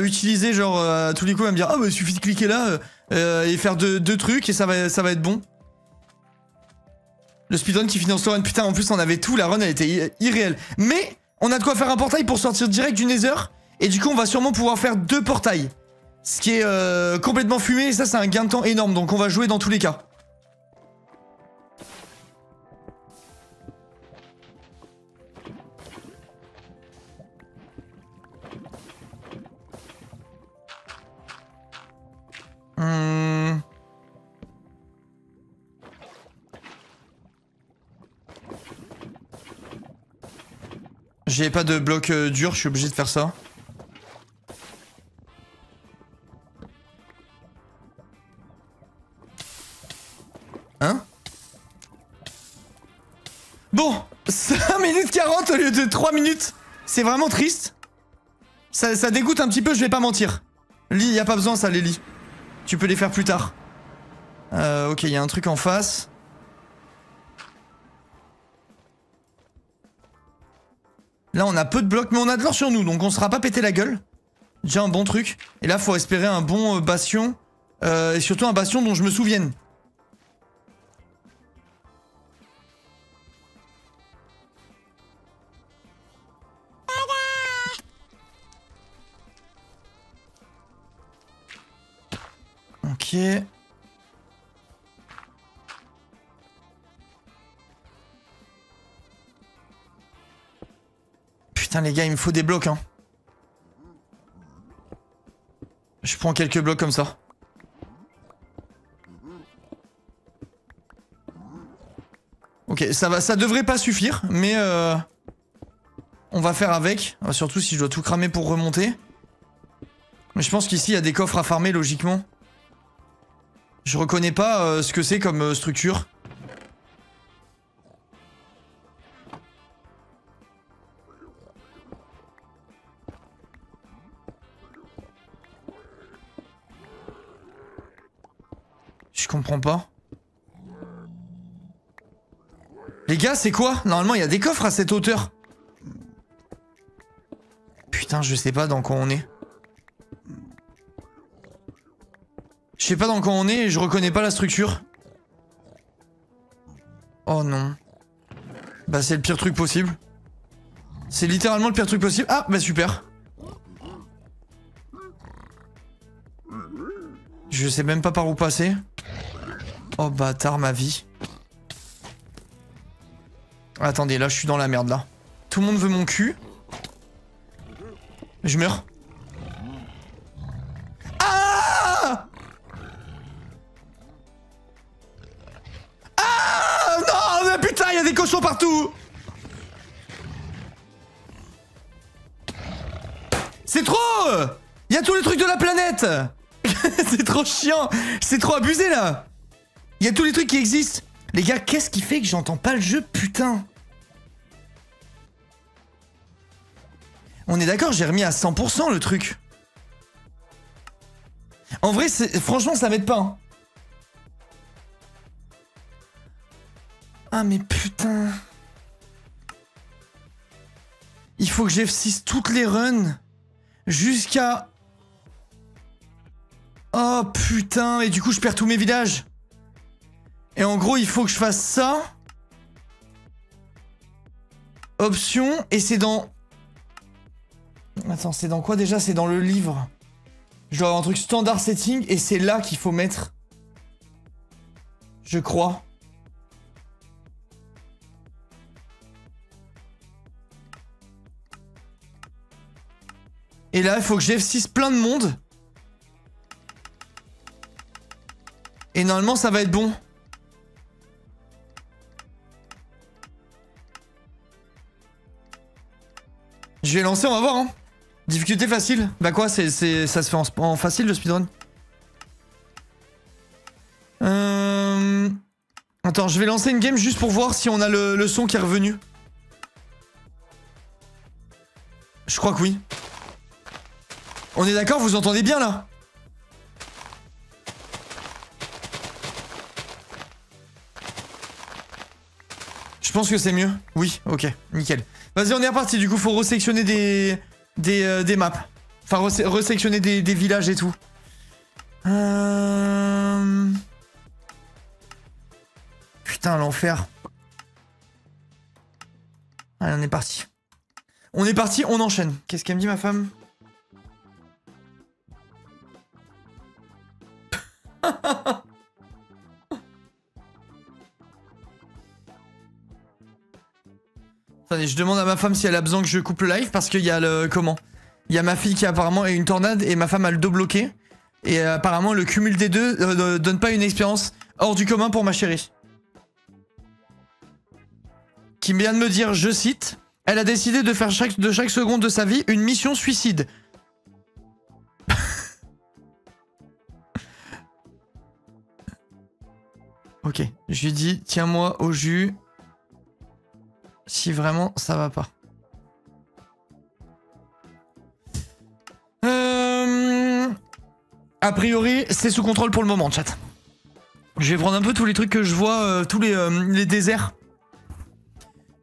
utiliser. Genre, à tous les coups, à me dire, ah, bah, il suffit de cliquer là et faire deux trucs et ça va être bon. Le speedrun qui finit en slow run, putain, en plus on avait tout, la run elle était irréelle. Mais on a de quoi faire un portail pour sortir direct du Nether. Et du coup on va sûrement pouvoir faire 2 portails. Ce qui est complètement fumé et ça c'est un gain de temps énorme. Donc on va jouer dans tous les cas. J'ai pas de bloc dur, je suis obligé de faire ça. Hein? Bon, 5 minutes 40 au lieu de 3 minutes. C'est vraiment triste. Ça dégoûte un petit peu, je vais pas mentir. Lit, y a pas besoin ça, les lits. Tu peux les faire plus tard. Ok, il y a un truc en face. Là, on a peu de blocs, mais on a de l'or sur nous, donc on sera pas pété la gueule. Déjà un bon truc. Et là, faut espérer un bon bastion. Et surtout un bastion dont je me souvienne. Ok. Putain les gars, il me faut des blocs hein. Je prends quelques blocs comme ça. Ok, ça devrait pas suffire, mais on va faire avec. Surtout si je dois tout cramer pour remonter. Mais je pense qu'ici il y a des coffres à farmer logiquement. Je reconnais pas ce que c'est comme structure. Je comprends pas. Les gars, c'est quoi? Normalement, il y a des coffres à cette hauteur. Putain, je sais pas dans quoi on est. Je sais pas dans quoi on est et je reconnais pas la structure. Oh non. Bah, c'est le pire truc possible. C'est littéralement le pire truc possible. Ah, bah super. Je sais même pas par où passer. Oh bâtard, ma vie. Attendez, là je suis dans la merde là. Tout le monde veut mon cul. Je meurs. Ah! Ah! Non, mais putain, il y a des cochons partout! C'est trop! Il y a tous les trucs de la planète! C'est trop chiant! C'est trop abusé là! Il y a tous les trucs qui existent! Les gars, qu'est-ce qui fait que j'entends pas le jeu, putain? On est d'accord, j'ai remis à 100% le truc. En vrai, franchement, ça m'aide pas. Hein. Ah mais putain. Il faut que j'F6 toutes les runs jusqu'à... Oh putain, et du coup je perds tous mes villages. Et en gros, il faut que je fasse ça. Option, et c'est dans... Attends, c'est dans quoi déjà? C'est dans le livre. Je dois avoir un truc standard setting, et c'est là qu'il faut mettre. Je crois. Et là, il faut que j'F6 plein de monde. Et normalement, ça va être bon. Je vais lancer, on va voir. Hein. Difficulté facile. Bah quoi, ça se fait en facile le speedrun. Attends, je vais lancer une game juste pour voir si on a le son qui est revenu. Je crois que oui. On est d'accord, vous entendez bien là? Je pense que c'est mieux. Oui, ok, nickel. Vas-y, on est reparti. Du coup, faut resectionner des maps. Enfin, resectionner des villages et tout. Putain, l'enfer. Allez, on est parti. On est parti, on enchaîne. Qu'est-ce qu'elle me dit, ma femme? Attendez, je demande à ma femme si elle a besoin que je coupe le live parce qu'il y a le... Comment? Il y a ma fille qui apparemment est une tornade et ma femme a le dos bloqué. Et apparemment le cumul des deux donne pas une expérience hors du commun pour ma chérie. Qui vient de me dire, je cite, elle a décidé de faire de chaque seconde de sa vie une mission suicide. Ok, je lui dis, tiens-moi au jus. Si vraiment ça va pas. A priori, c'est sous contrôle pour le moment, chat. Je vais prendre un peu tous les trucs que je vois, tous les déserts.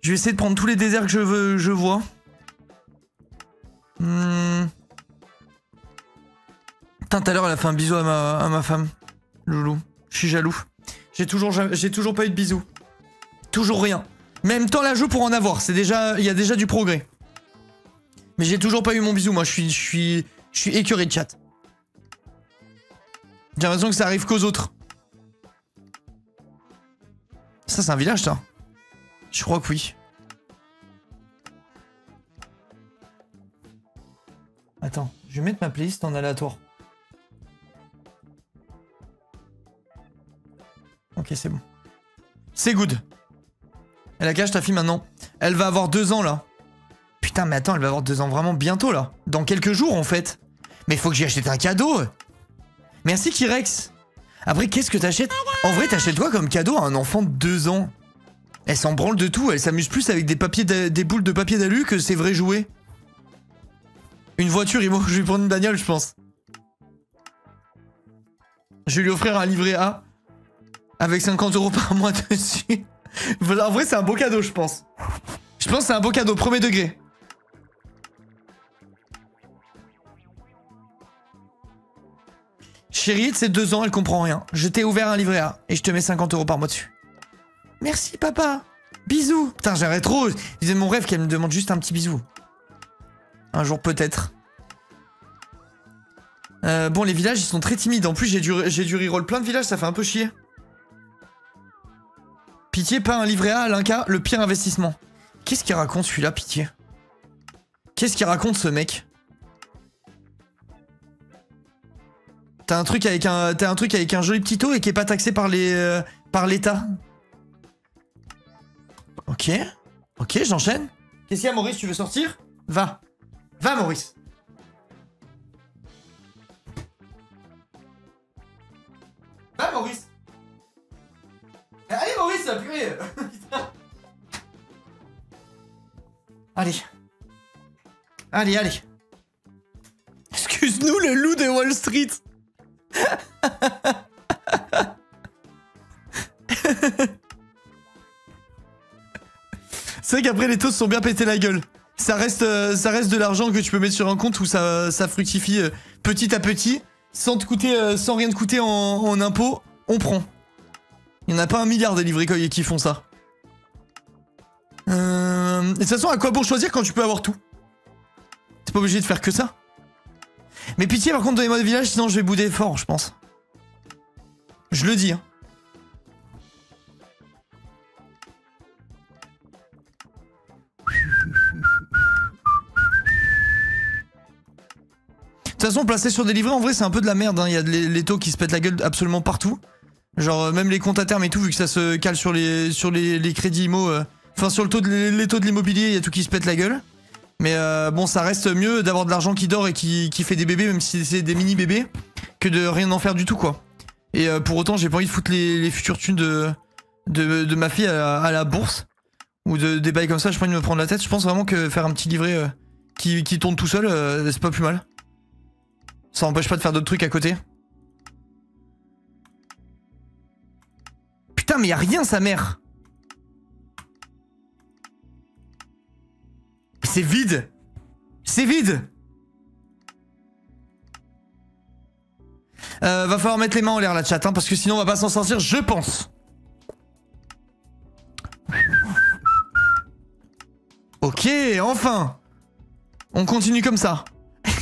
Je vais essayer de prendre tous les déserts que je vois. Putain, tout à l'heure, elle a fait un bisou à ma femme. Loulou. Je suis jaloux. J'ai toujours pas eu de bisous. Toujours rien. Même temps la joue pour en avoir. C'est déjà, il y a déjà du progrès. Mais j'ai toujours pas eu mon bisou. Moi, je suis écœuré de chat. J'ai l'impression que ça arrive qu'aux autres. Ça, c'est un village, ça? Je crois que oui. Attends, je vais mettre ma playlist en aléatoire. Ok, c'est bon. C'est good. Elle a quel âge ta fille maintenant? Elle va avoir 2 ans là. Putain, mais attends, elle va avoir 2 ans vraiment bientôt là. Dans quelques jours en fait. Mais faut que j'y achète un cadeau. Merci Kirex. Après, qu'est-ce que t'achètes? En vrai, t'achètes quoi comme cadeau à un enfant de 2 ans? Elle s'en branle de tout, elle s'amuse plus avec des boules de papier d'alu que ses vrais jouets. Une voiture, je vais lui prendre une bagnole, je pense. Je vais lui offrir un livret A avec 50 € par mois dessus. En vrai, c'est un beau cadeau, je pense. Je pense que c'est un beau cadeau, premier degré. Chérie, de ses 2 ans, elle comprend rien. Je t'ai ouvert un livret A et je te mets 50 € par mois dessus. Merci, papa. Bisous. Putain, j'aimerais trop. C'est mon rêve qu'elle me demande juste un petit bisou. Un jour, peut-être. Bon, les villages, ils sont très timides. En plus, j'ai dû reroll plein de villages, ça fait un peu chier. Pitié, pas un livret A à l'Inca, le pire investissement. Qu'est-ce qu'il raconte celui-là, Pitié? Qu'est-ce qu'il raconte ce mec? T'as un truc avec un joli petit taux et qui est pas taxé par l'État. Ok. Ok, j'enchaîne. Qu'est-ce qu'il y a, Maurice? Tu veux sortir? Va. Va, Maurice. Va, Maurice. Allez, Maurice, purée. Allez. Allez, allez. Excuse-nous, le loup de Wall Street. C'est vrai qu'après les taux se sont bien pété la gueule. Ça reste de l'argent que tu peux mettre sur un compte où ça fructifie petit à petit, sans rien te coûter en impôts, on prend. Il n'y en a pas 1 milliard des livrets qui font ça. De toute façon, à quoi bon choisir quand tu peux avoir tout? T'es pas obligé de faire que ça. Mais pitié, par contre, donnez-moi des villages, sinon je vais bouder fort, je pense. Je le dis, hein. De toute façon, placer sur des livrets, en vrai, c'est un peu de la merde, hein. Il y a les taux qui se pètent la gueule absolument partout. Genre, même les comptes à terme et tout, vu que ça se cale sur les crédits IMO, enfin, sur les taux de l'immobilier, il y a tout qui se pète la gueule. Mais bon, ça reste mieux d'avoir de l'argent qui dort et qui fait des bébés, même si c'est des mini-bébés, que de rien en faire du tout, quoi. Et pour autant, j'ai pas envie de foutre les futures thunes de ma fille à la bourse. Ou des bails comme ça, j'ai pas envie de me prendre la tête. Je pense vraiment que faire un petit livret qui tourne tout seul, c'est pas plus mal. Ça empêche pas de faire d'autres trucs à côté. Putain, mais y'a rien, sa mère. C'est vide. C'est vide. Va falloir mettre les mains en l'air, la chat, hein, parce que sinon on va pas s'en sortir, je pense. Ok, enfin. On continue comme ça.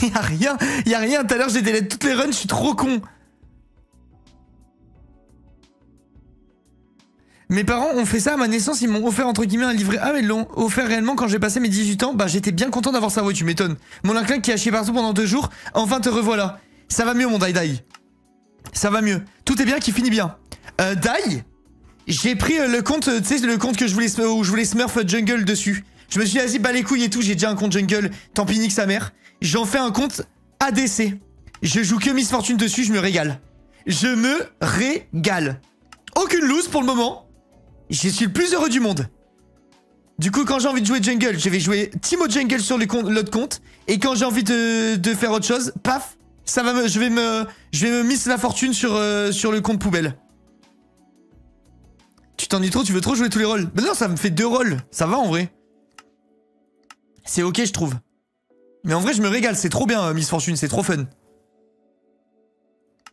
Y'a rien. Tout à l'heure j'ai délai toutes les runs, je suis trop con. Mes parents ont fait ça à ma naissance, ils m'ont offert entre guillemets un livret A, mais ils l'ont offert réellement quand j'ai passé mes 18 ans. Bah j'étais bien content d'avoir ça, ouais, tu m'étonnes. Mon inclin qui a chié partout pendant 2 jours, enfin te revoilà. Ça va mieux mon Dai. Ça va mieux. Tout est bien qui finit bien. Dai, j'ai pris le compte, tu sais, le compte que où je voulais smurf jungle dessus. Je me suis dit, vas-y, bah les couilles et tout, j'ai déjà un compte jungle, tant pis nique sa mère. J'en fais un compte ADC. Je joue que Miss Fortune dessus, je me régale. Je me régale. Aucune loose pour le moment. Je suis le plus heureux du monde. Du coup, quand j'ai envie de jouer jungle, je vais jouer Timo Jungle sur l'autre compte. Et quand j'ai envie de faire autre chose, paf, ça va je vais me miss la fortune sur le compte poubelle. Tu t'ennuies trop, tu veux trop jouer tous les rôles. Mais non, ça me fait 2 rôles. Ça va en vrai. C'est ok, je trouve. Mais en vrai, je me régale. C'est trop bien, Miss Fortune. C'est trop fun.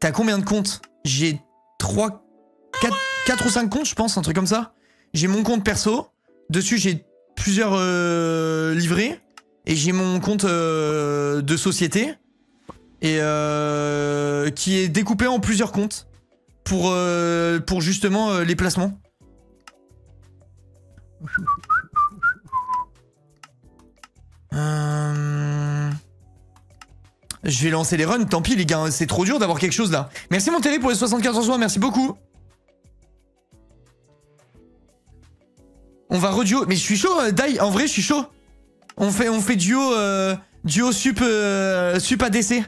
T'as combien de comptes? J'ai 4 ou 5 comptes, je pense, un truc comme ça. J'ai mon compte perso. Dessus, j'ai plusieurs livrets. Et j'ai mon compte de société. et qui est découpé en plusieurs comptes pour justement les placements. Je vais lancer les runs, tant pis les gars, c'est trop dur d'avoir quelque chose là. Merci Monterrey pour les 74 soins, merci beaucoup. On va reduo, mais je suis chaud, Dai, en vrai je suis chaud. On fait duo sup ADC.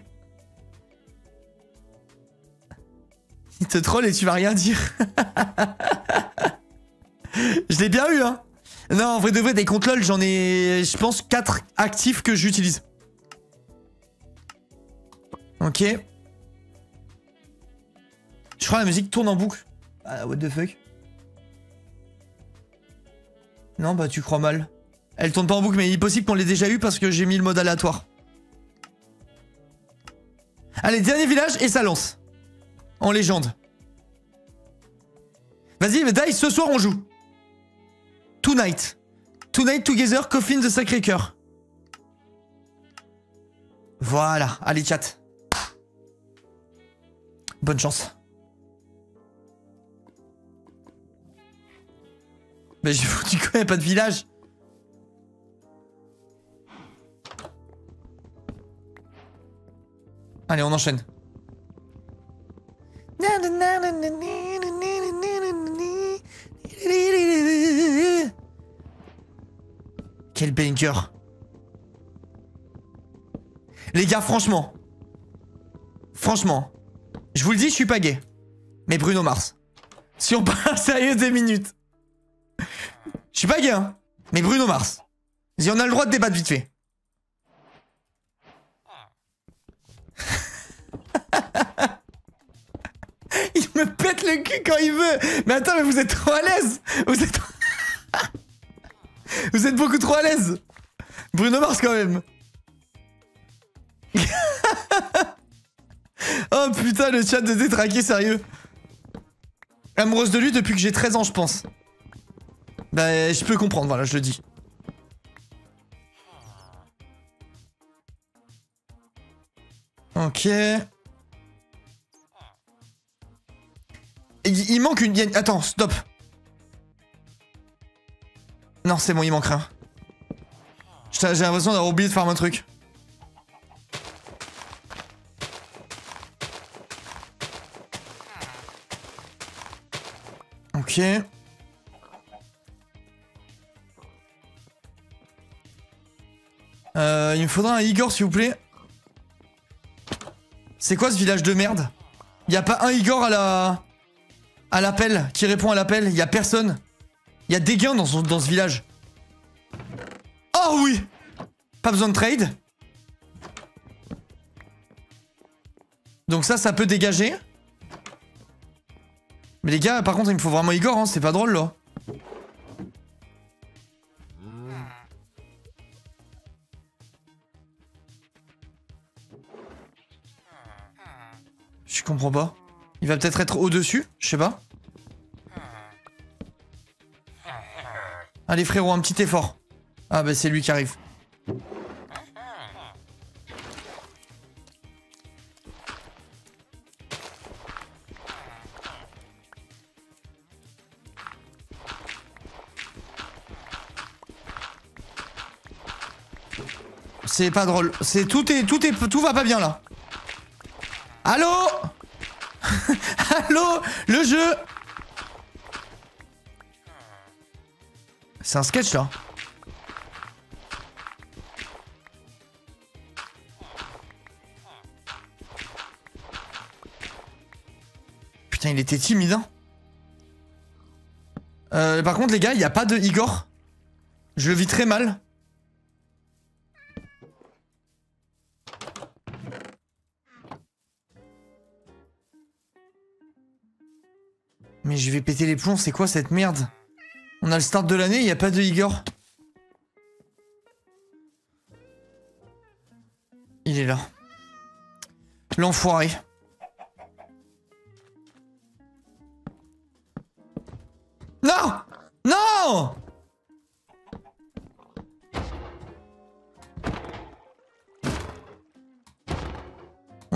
Il te troll et tu vas rien dire. Je l'ai bien eu hein. Non en vrai de vrai des comptes LOL j'en ai je pense 4 actifs que j'utilise. Ok. Je crois que la musique tourne en boucle. Ah, what the fuck. Non, bah tu crois mal. Elle tourne pas en boucle, mais il est possible qu'on l'ait déjà eu parce que j'ai mis le mode aléatoire. Allez, dernier village et ça lance. En légende. Vas-y, mais Dai, ce soir on joue. Tonight. Tonight together, coffin de Sacré-Cœur. Voilà, allez chat. Bonne chance. Mais j'ai foutu quoi, y'a pas de village. Allez, on enchaîne. Quel banger. Les gars, franchement. Franchement. Je vous le dis, je suis pas gay. Mais Bruno Mars. Si on parle sérieux 2 minutes. Je suis pas gay, hein. Mais Bruno Mars. Si on a le droit de débattre vite fait. Il me pète le cul quand il veut. Mais attends, mais vous êtes trop à l'aise. Vous êtes... vous êtes beaucoup trop à l'aise. Bruno Mars quand même. Oh putain, le chat de détraqué, sérieux. Amoureuse de lui depuis que j'ai 13 ans, je pense. Bah, je peux comprendre, voilà, je le dis. Ok. Il manque une... Attends, stop. Non, c'est bon, il manque rien. J'ai l'impression d'avoir oublié de faire un truc. Ok. Il me faudra un Igor, s'il vous plaît. C'est quoi ce village de merde? Y a pas un Igor à l'appel, qui répond à l'appel. Y a personne. Y a des gains dans ce village. Oh oui! Pas besoin de trade. Donc ça peut dégager. Mais les gars, par contre, il me faut vraiment Igor, hein, c'est pas drôle, là. Je comprends pas. Il va peut-être être au-dessus, je sais pas. Allez frérot, un petit effort. Ah bah c'est lui qui arrive. C'est pas drôle. Tout va pas bien là. Allô? Allô? Le jeu? C'est un sketch là. Putain, il était timide, hein. Par contre, les gars, il n'y a pas de Igor. Je le vis très mal. Mais je vais péter les plombs, c'est quoi cette merde? On a le start de l'année, il n'y a pas de Igor. Il est là. L'enfoiré. Non! Non!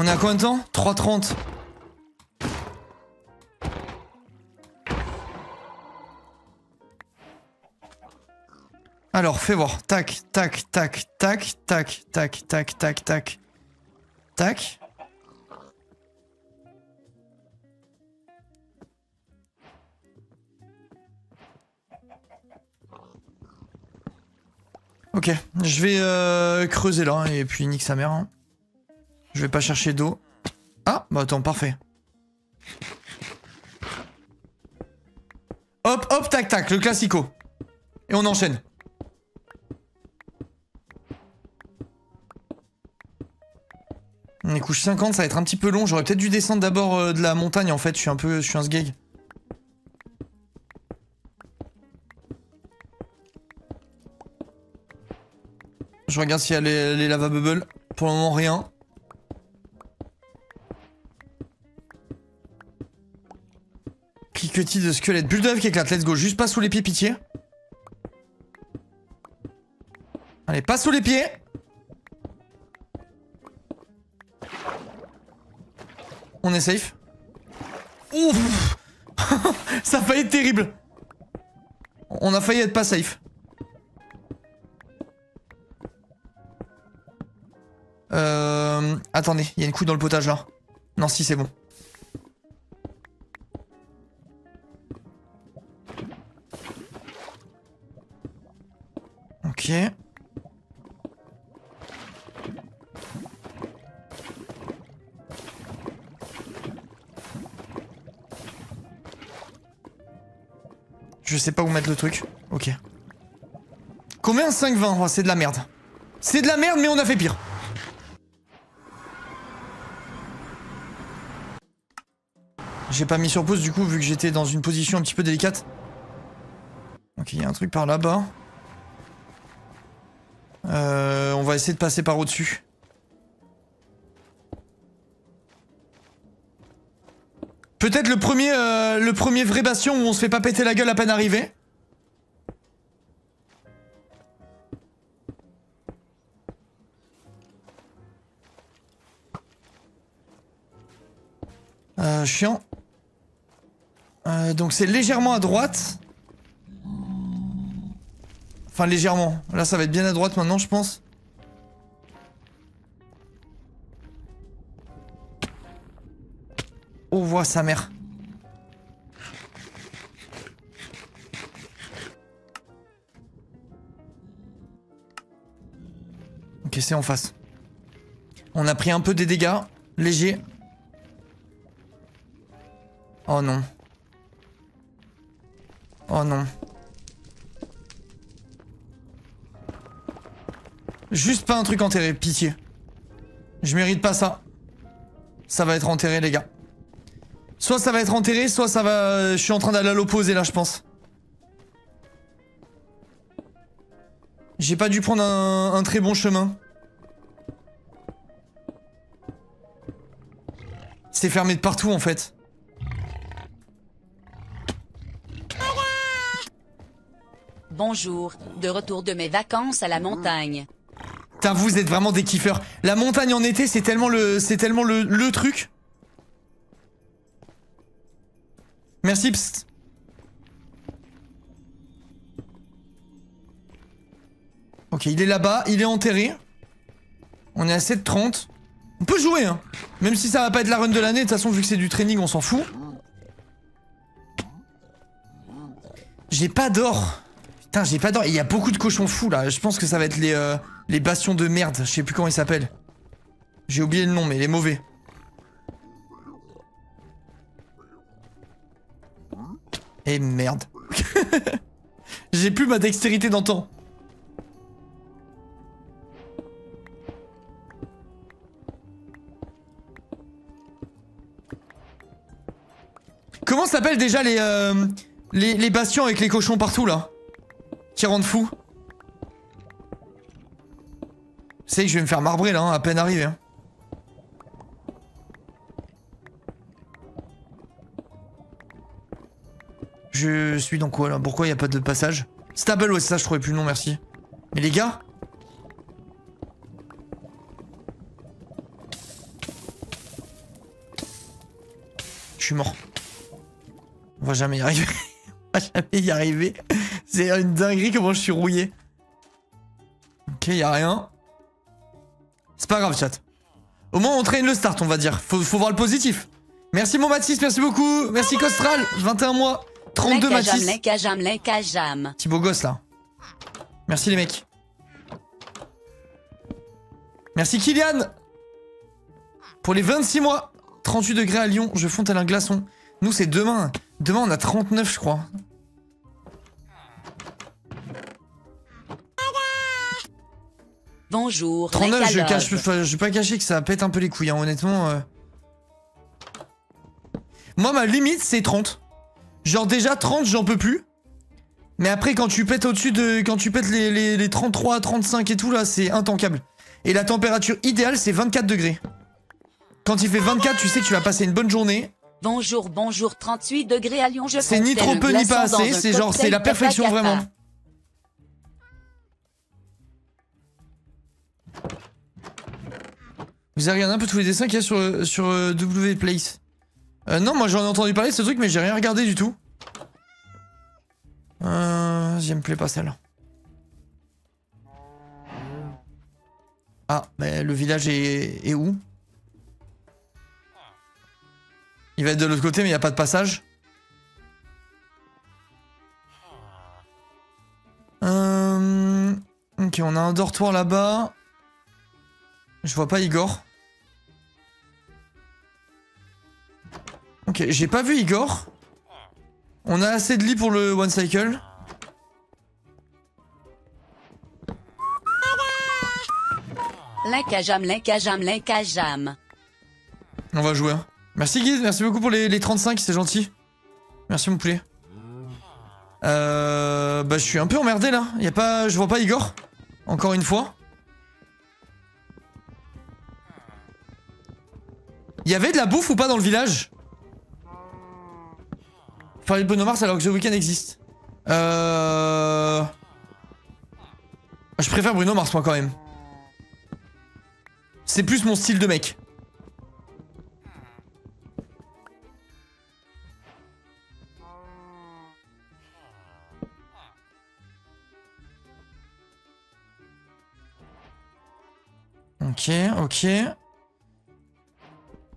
On est à combien de temps? 3h30. Alors, fais voir. Tac, tac, tac, tac, tac, tac, tac, tac, tac. Tac. Ok, je vais creuser là, et puis nique sa mère. Hein. Je vais pas chercher d'eau. Ah, bah attends, parfait. Hop, hop, tac, tac, le classico. Et on enchaîne. On est couche 50, ça va être un petit peu long. J'aurais peut-être dû descendre d'abord de la montagne en fait. Je suis un sgeg. Je regarde s'il y a les lava bubbles. Pour le moment, rien. Cliquetis de squelette. Bulle d'œuf qui éclate. Let's go. Juste pas sous les pieds, pitié. Allez, pas sous les pieds. On est safe. Ouf. Ça a failli être terrible. On a failli être pas safe. Attendez, il y a une couille dans le potage là. Non, si, c'est bon. Ok. Je sais pas où mettre le truc. Ok. Combien? 5,20. Oh, c'est de la merde. C'est de la merde, mais on a fait pire. J'ai pas mis sur pause du coup, vu que j'étais dans une position un petit peu délicate. Ok, il y a un truc par là-bas. On va essayer de passer par au-dessus. Peut-être le premier vrai bastion où on se fait pas péter la gueule à peine arrivé. Chiant. Donc c'est légèrement à droite. Enfin légèrement. Là ça va être bien à droite maintenant je pense. Oh voit sa mère. Ok c'est en face. On a pris un peu des dégâts. Léger. Oh non. Oh non. Juste pas un truc enterré, pitié. Je mérite pas ça. Ça va être enterré, les gars. Soit ça va être enterré, soit ça va... Je suis en train d'aller à l'opposé, là, je pense. J'ai pas dû prendre un très bon chemin. C'est fermé de partout, en fait. Bonjour, de retour de mes vacances à la montagne. Putain, vous êtes vraiment des kiffeurs. La montagne en été, c'est tellement le truc. Merci, psst. Ok, il est là-bas, il est enterré. On est à 7,30. On peut jouer, hein. Même si ça va pas être la run de l'année, de toute façon, vu que c'est du training, on s'en fout. J'ai pas d'or. Putain, j'ai pas d'or. Il y a beaucoup de cochons fous, là. Je pense que ça va être les bastions de merde. Je sais plus comment ils s'appellent. J'ai oublié le nom, mais les mauvais. Et merde. J'ai plus ma dextérité d'antan. Comment s'appellent déjà les bastions avec les cochons partout là? Qui rendent fou. C'est que je vais me faire marbrer là, hein, à peine arrivé. Hein. Je suis dans quoi là? Pourquoi il n'y a pas de passage? Stable, ouais, c'est ça, je trouvais plus le nom, merci. Mais les gars? Je suis mort. On va jamais y arriver. On va jamais y arriver. C'est une dinguerie comment je suis rouillé. Ok, y a rien. C'est pas grave, chat. Au moins, on traîne le start, on va dire. Faut voir le positif. Merci, mon Mathis, merci beaucoup. Merci, Costral, 21 mois. 32, Mathis. Petit beau gosse, là. Merci, les mecs. Merci, Kylian. Pour les 26 mois. 38 degrés à Lyon, je fonds tel un glaçon. Nous, c'est demain. Demain, on a 39, je crois. Bonjour. 39, je vais pas cacher que ça pète un peu les couilles, hein, honnêtement. Moi, ma limite, c'est 30. Genre, déjà, 30, j'en peux plus. Mais après, quand tu pètes au-dessus de... Quand tu pètes les 33, 35 et tout, là, c'est intankable. Et la température idéale, c'est 24 degrés. Quand il fait 24, tu sais que tu vas passer une bonne journée. Bonjour, 38 degrés à Lyon, je c'est ni trop peu ni pas assez, c'est genre, c'est la perfection vraiment. Vous avez regardé un peu tous les dessins qu'il y a sur W-Place. Non, moi j'en ai entendu parler de ce truc, mais j'ai rien regardé du tout. J'y me plaît pas celle-là. Ah, bah le village est où? Il va être de l'autre côté, mais il n'y a pas de passage. Ok, on a un dortoir là-bas. Je vois pas Igor. Ok, j'ai pas vu Igor. On a assez de lits pour le one cycle. Linkajam. On va jouer. Hein. Merci Guise, merci beaucoup pour les 35, c'est gentil. Merci mon poulet. Bah je suis un peu emmerdé là. Y a pas, je vois pas Igor. Encore une fois. Y avait de la bouffe ou pas dans le village? Parler de Bruno Mars alors que The Weeknd existe. Je préfère Bruno Mars moi quand même. C'est plus mon style de mec. Ok, ok.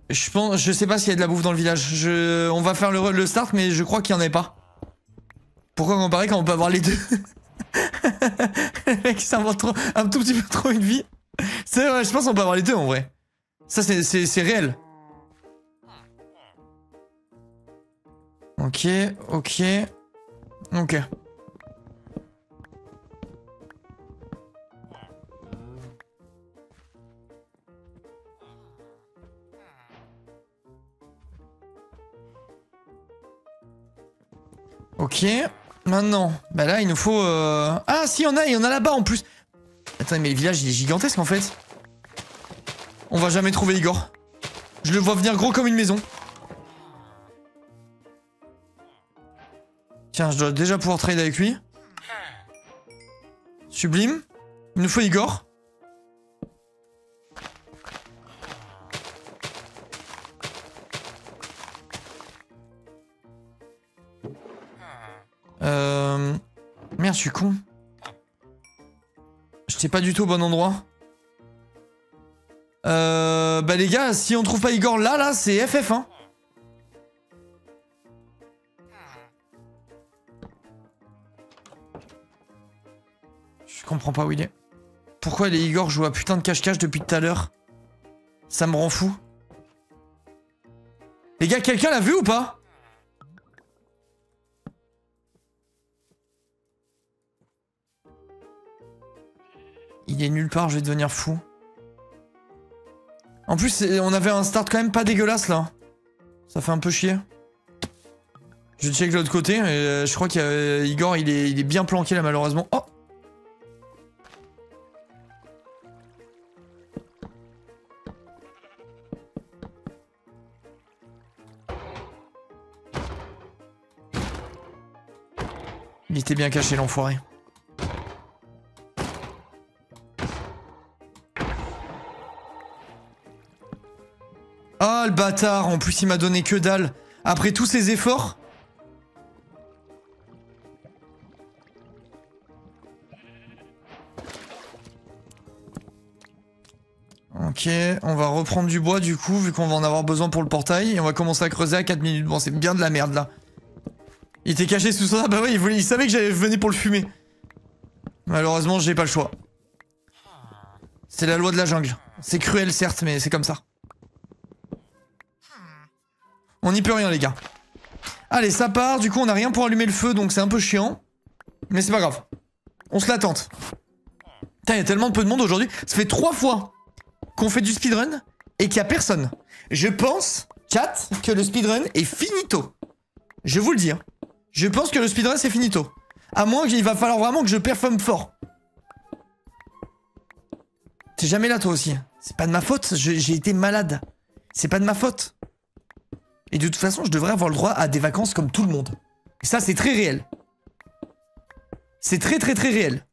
Je sais pas s'il y a de la bouffe dans le village. On va faire le start, mais je crois qu'il y en avait pas. Pourquoi comparer quand on peut avoir les deux? Le mec s'invente un tout petit peu trop une vie. C'est vrai, je pense qu'on peut avoir les deux en vrai. Ça c'est réel. Ok, ok. Ok. Ok, maintenant, bah là il nous faut... Ah si, il y en a là-bas en plus. Attends, mais le village il est gigantesque en fait. On va jamais trouver Igor. Je le vois venir gros comme une maison. Tiens, je dois déjà pouvoir trade avec lui. Sublime. Il nous faut Igor. Merde, je suis con. J'étais pas du tout au bon endroit. Bah les gars, si on trouve pas Igor là, c'est FF, hein. Je comprends pas où il est. Pourquoi les Igor jouent à putain de cache-cache depuis tout à l'heure? Ça me rend fou. Les gars, quelqu'un l'a vu ou pas? Il est nulle part, je vais devenir fou. En plus, on avait un start quand même pas dégueulasse là. Ça fait un peu chier. Je check de l'autre côté, et je crois qu'Igor il est bien planqué là malheureusement. Oh! Il était bien caché l'enfoiré. Oh le bâtard, en plus il m'a donné que dalle. Après tous ces efforts. Ok, on va reprendre du bois du coup, vu qu'on va en avoir besoin pour le portail. Et on va commencer à creuser à 4 minutes. Bon, c'est bien de la merde là. Il était caché sous ça. Bah ouais, il savait que j'allais venir pour le fumer. Malheureusement, j'ai pas le choix. C'est la loi de la jungle. C'est cruel certes, mais c'est comme ça. On n'y peut rien les gars. Allez, ça part. Du coup, on n'a rien pour allumer le feu, donc c'est un peu chiant. Mais c'est pas grave. On se la tente. Putain, il y a tellement peu de monde aujourd'hui. Ça fait 3 fois qu'on fait du speedrun et qu'il y a personne. Je pense, chat, que le speedrun est finito. Je vous le dis. Je pense que le speedrun c'est finito. À moins qu'il va falloir vraiment que je performe fort. T'es jamais là toi aussi. C'est pas de ma faute, j'ai été malade. C'est pas de ma faute. Et de toute façon, je devrais avoir le droit à des vacances comme tout le monde. Et ça, c'est très réel. C'est très réel.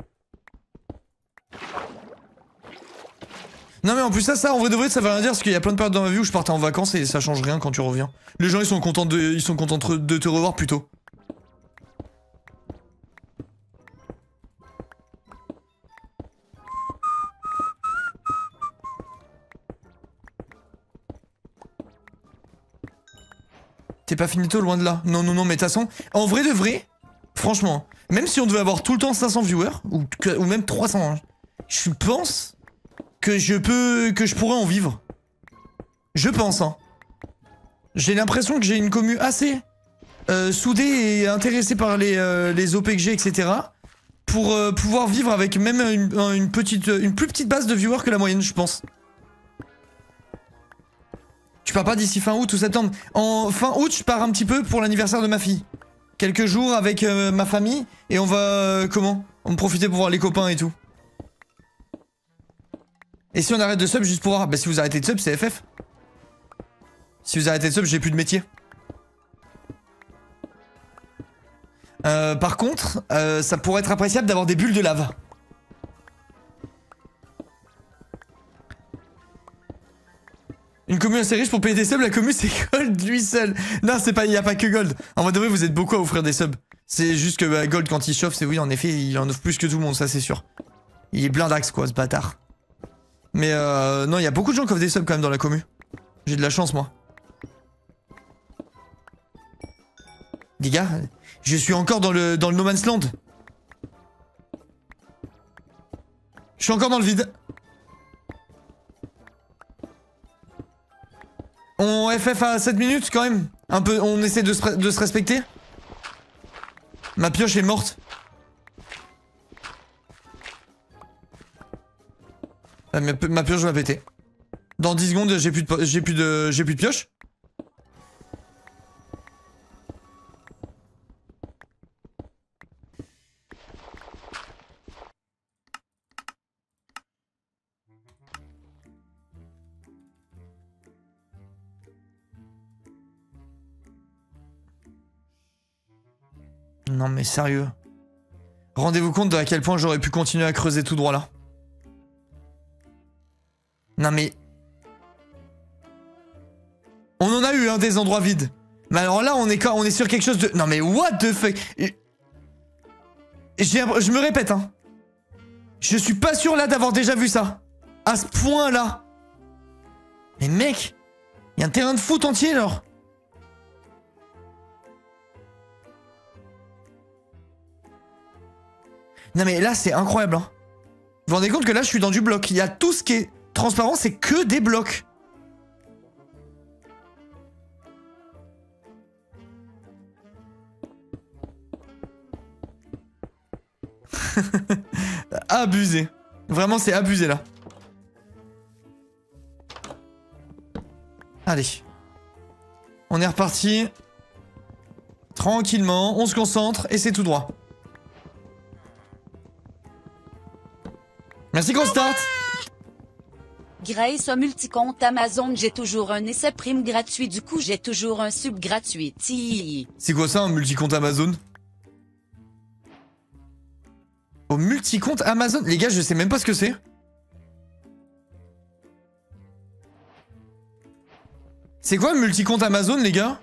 Non mais en plus ça en vrai de vrai ça veut rien dire parce qu'il y a plein de périodes dans ma vie où je partais en vacances et ça change rien quand tu reviens. Les gens ils sont contents de te revoir plutôt. T'es pas finito loin de là. Non mais de toute façon, en vrai de vrai, franchement, même si on devait avoir tout le temps 500 viewers ou même 300, hein, je pense que je pourrais en vivre. Je pense, hein. J'ai l'impression que j'ai une commu assez soudée et intéressée par les OP que j'ai, etc. Pour pouvoir vivre avec même une plus petite base de viewers que la moyenne, je pense. Tu pars pas d'ici fin août ou septembre. En fin août, je pars un petit peu pour l'anniversaire de ma fille. Quelques jours avec ma famille et on va comment? On va profiter pour voir les copains et tout. Et si on arrête de sub juste pour voir? Bah si vous arrêtez de sub, c'est FF. Si vous arrêtez de sub, j'ai plus de métier. Par contre, ça pourrait être appréciable d'avoir des bulles de lave. Une commu assez riche pour payer des subs, la commu c'est Gold lui seul. Non, c'est pas, il y a pas que Gold. En vrai de vrai, vous êtes beaucoup à offrir des subs. C'est juste que bah, Gold quand il chauffe, c'est oui, en effet, il en offre plus que tout le monde, ça c'est sûr. Il est blindax quoi, ce bâtard. Mais non, il y a beaucoup de gens qui offrent des subs quand même dans la commu. J'ai de la chance moi. Les gars, je suis encore dans le No Man's Land. Je suis encore dans le vide. On FF à 7 minutes quand même. Un peu, on essaie de se respecter. Ma pioche est morte. Ma pioche va péter. Dans 10 secondes, j'ai plus de pioche. Non mais sérieux. Rendez-vous compte de à quel point j'aurais pu continuer à creuser tout droit là. Non mais... On en a eu hein, des endroits vides. Mais alors là on est sur quelque chose de... Non mais what the fuck. Je me répète hein. Je suis pas sûr là d'avoir déjà vu ça. À ce point là. Mais mec, il y a un terrain de foot entier alors. Non mais là c'est incroyable hein. Vous vous rendez compte que là je suis dans du bloc. Il y a tout ce qui est transparent, c'est que des blocs. Abusé. Vraiment c'est abusé là. Allez. On est reparti. Tranquillement, on se concentre et c'est tout droit. Merci qu'on start. Grace, un multicompte Amazon, j'ai toujours un essai prime gratuit, du coup j'ai toujours un sub gratuit. C'est quoi ça un multicompte Amazon? Au multicompte Amazon? Les gars, je sais même pas ce que c'est. C'est quoi un multicompte Amazon, les gars?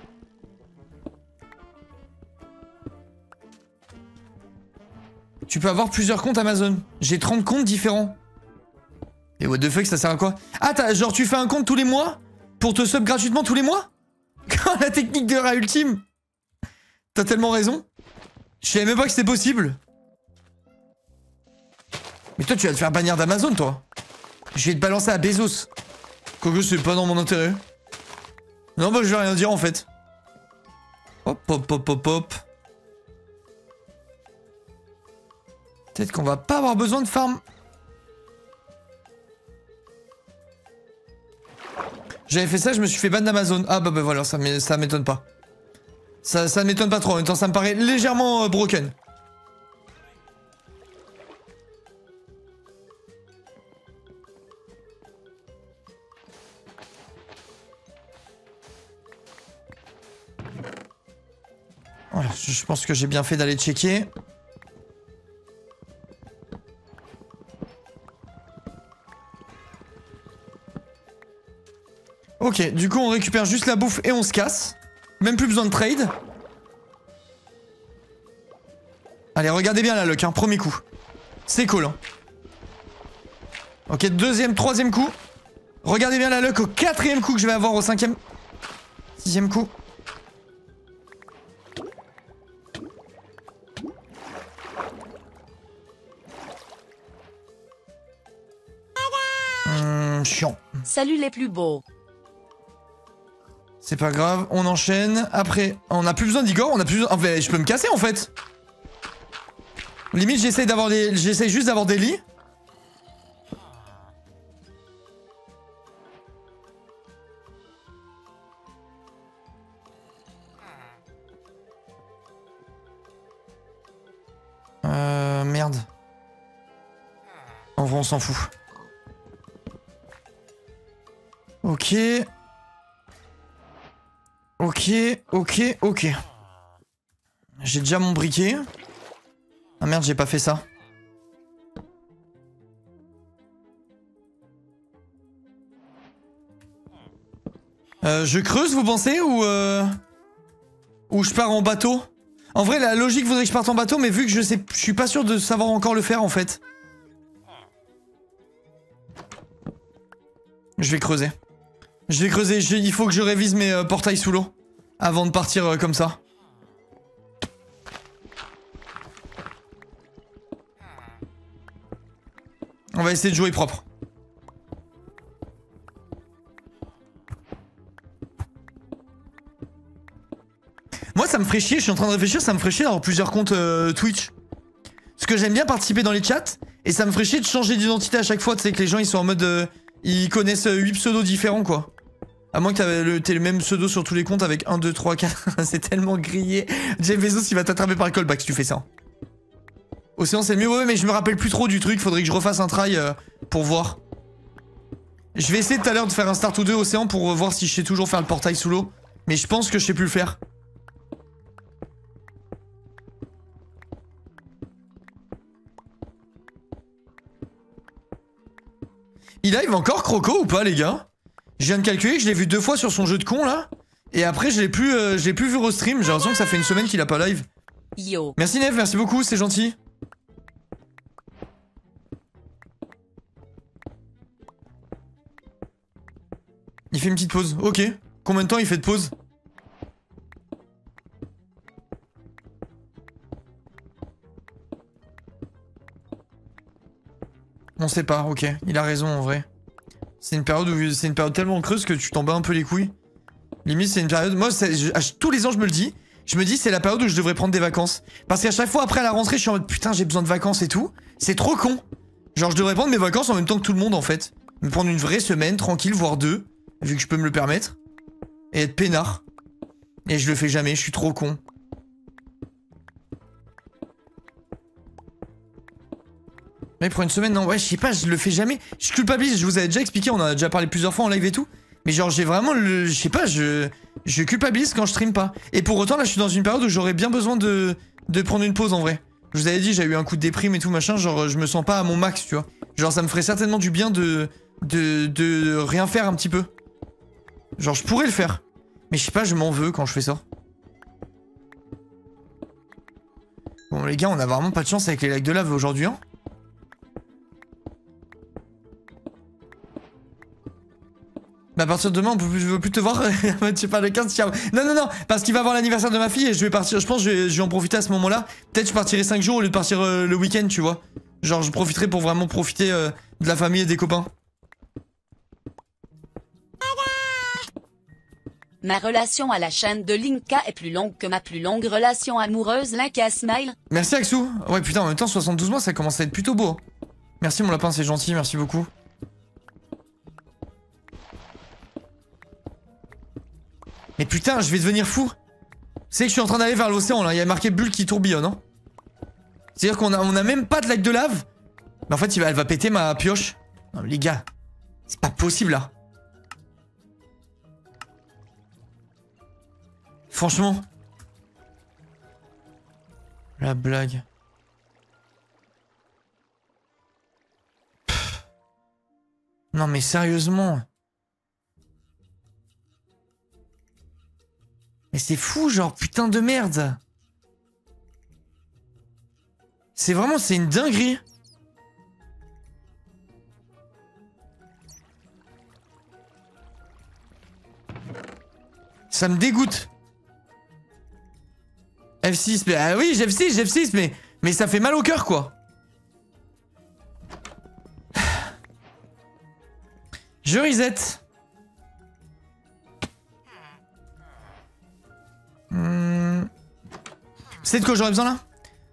Tu peux avoir plusieurs comptes Amazon. J'ai 30 comptes différents. Et what the fuck, ça sert à quoi? Ah, genre tu fais un compte tous les mois? Pour te sub gratuitement tous les mois? La technique de rat ultime. T'as tellement raison. Je savais même pas que c'était possible. Mais toi, tu vas te faire bannir d'Amazon, toi. Je vais te balancer à Bezos. Quoique c'est pas dans mon intérêt. Non, bah je vais rien dire en fait. Hop, hop, hop, hop, hop. Peut-être qu'on va pas avoir besoin de farm. J'avais fait ça, je me suis fait ban d'Amazon. Ah bah voilà, ça m'étonne pas. Ça m'étonne pas trop, en même temps ça me paraît légèrement broken. Voilà, je pense que j'ai bien fait d'aller checker. Ok, du coup on récupère juste la bouffe et on se casse. Même plus besoin de trade. Allez, regardez bien la luck, hein, premier coup. C'est cool, hein. Ok, deuxième, troisième coup. Regardez bien la luck au quatrième coup que je vais avoir au cinquième. Sixième coup. Chiant. Salut les plus beaux. C'est pas grave, on enchaîne. Après, on a plus besoin d'Igor, on a plus besoin... Enfin, je peux me casser en fait. Limite, j'essaie juste d'avoir des lits. Merde. En vrai, on s'en fout. Ok. Ok. J'ai déjà mon briquet. Ah merde, j'ai pas fait ça. Je creuse, vous pensez, ou je pars en bateau? En vrai, la logique voudrait que je parte en bateau, mais vu que je suis pas sûr de savoir encore le faire, en fait. Je vais creuser. Il faut que je révise mes portails sous l'eau. Avant de partir comme ça. On va essayer de jouer propre. Moi ça me ferait chier, je suis en train de réfléchir, ça me ferait chier d'avoir plusieurs comptes Twitch. Parce que j'aime bien participer dans les chats, et ça me ferait chier de changer d'identité à chaque fois, tu sais que les gens ils sont en mode... ils connaissent 8 pseudos différents quoi. À moins que t'aies le même pseudo sur tous les comptes avec 1, 2, 3, 4. C'est tellement grillé. Jeff Bezos il va t'attraper par le callback si tu fais ça. Océan c'est le mieux, ouais mais je me rappelle plus trop du truc, faudrait que je refasse un try pour voir. Je vais essayer tout à l'heure de faire un start ou deux Océan pour voir si je sais toujours faire le portail sous l'eau. Mais je pense que je sais plus le faire. Il live encore Croco ou pas les gars? Je viens de calculer que je l'ai vu 2 fois sur son jeu de con là. Et après je l'ai plus vu au stream, j'ai l'impression que ça fait une semaine qu'il a pas live. Yo. Merci Nef, merci beaucoup, c'est gentil. Il fait une petite pause, ok. Combien de temps il fait de pause? On sait pas, ok. Il a raison en vrai. C'est une période tellement creuse que tu t'en bats un peu les couilles. Limite c'est une période... Moi tous les ans je me le dis. Je me dis c'est la période où je devrais prendre des vacances. Parce qu'à chaque fois après à la rentrée je suis en mode putain j'ai besoin de vacances et tout. C'est trop con. Genre je devrais prendre mes vacances en même temps que tout le monde en fait. Me prendre une vraie semaine tranquille voire 2. Vu que je peux me le permettre. Et être peinard. Et je le fais jamais, je suis trop con. Mais pour une semaine, non, ouais, je sais pas, je le fais jamais. Je culpabilise, je vous avais déjà expliqué, on en a déjà parlé plusieurs fois en live et tout. Mais genre, j'ai vraiment le... Je sais pas, je culpabilise quand je stream pas. Et pour autant, là, je suis dans une période où j'aurais bien besoin de prendre une pause en vrai. Je vous avais dit, j'ai eu un coup de déprime et tout machin, genre, je me sens pas à mon max, tu vois. Genre, ça me ferait certainement du bien de rien faire un petit peu. Genre, je pourrais le faire. Mais je sais pas, je m'en veux quand je fais ça. Bon, Bon, les gars, on a vraiment pas de chance avec les lacs de lave aujourd'hui, hein. Bah à partir de demain, je veux plus te voir. Je sais pas, le 15, ciao. Non, non, non, parce qu'il va avoir l'anniversaire de ma fille et je vais partir. Je pense que je vais en profiter à ce moment-là. Peut-être je partirai 5 jours au lieu de partir le week-end, tu vois. Genre, je profiterai pour vraiment profiter de la famille et des copains. Ma relation à la chaîne de Linka est plus longue que ma plus longue relation amoureuse, Linka Smile. Merci Axou. Ouais, putain, en même temps, 72 mois, ça commence à être plutôt beau. Merci mon lapin, c'est gentil, merci beaucoup. Mais putain, je vais devenir fou. C'est que je suis en train d'aller vers l'océan là, il y a marqué bulle qui tourbillonne, hein. C'est-à-dire qu'on a même pas de lac de lave. Mais en fait, elle va péter ma pioche. Non mais les gars, c'est pas possible là. Franchement. La blague. Pff. Non mais sérieusement. Mais c'est fou, genre, putain de merde. C'est vraiment, c'est une dinguerie. Ça me dégoûte. F6, mais ah oui, F6, mais ça fait mal au cœur, quoi. Je reset. C'est de quoi j'aurais besoin là?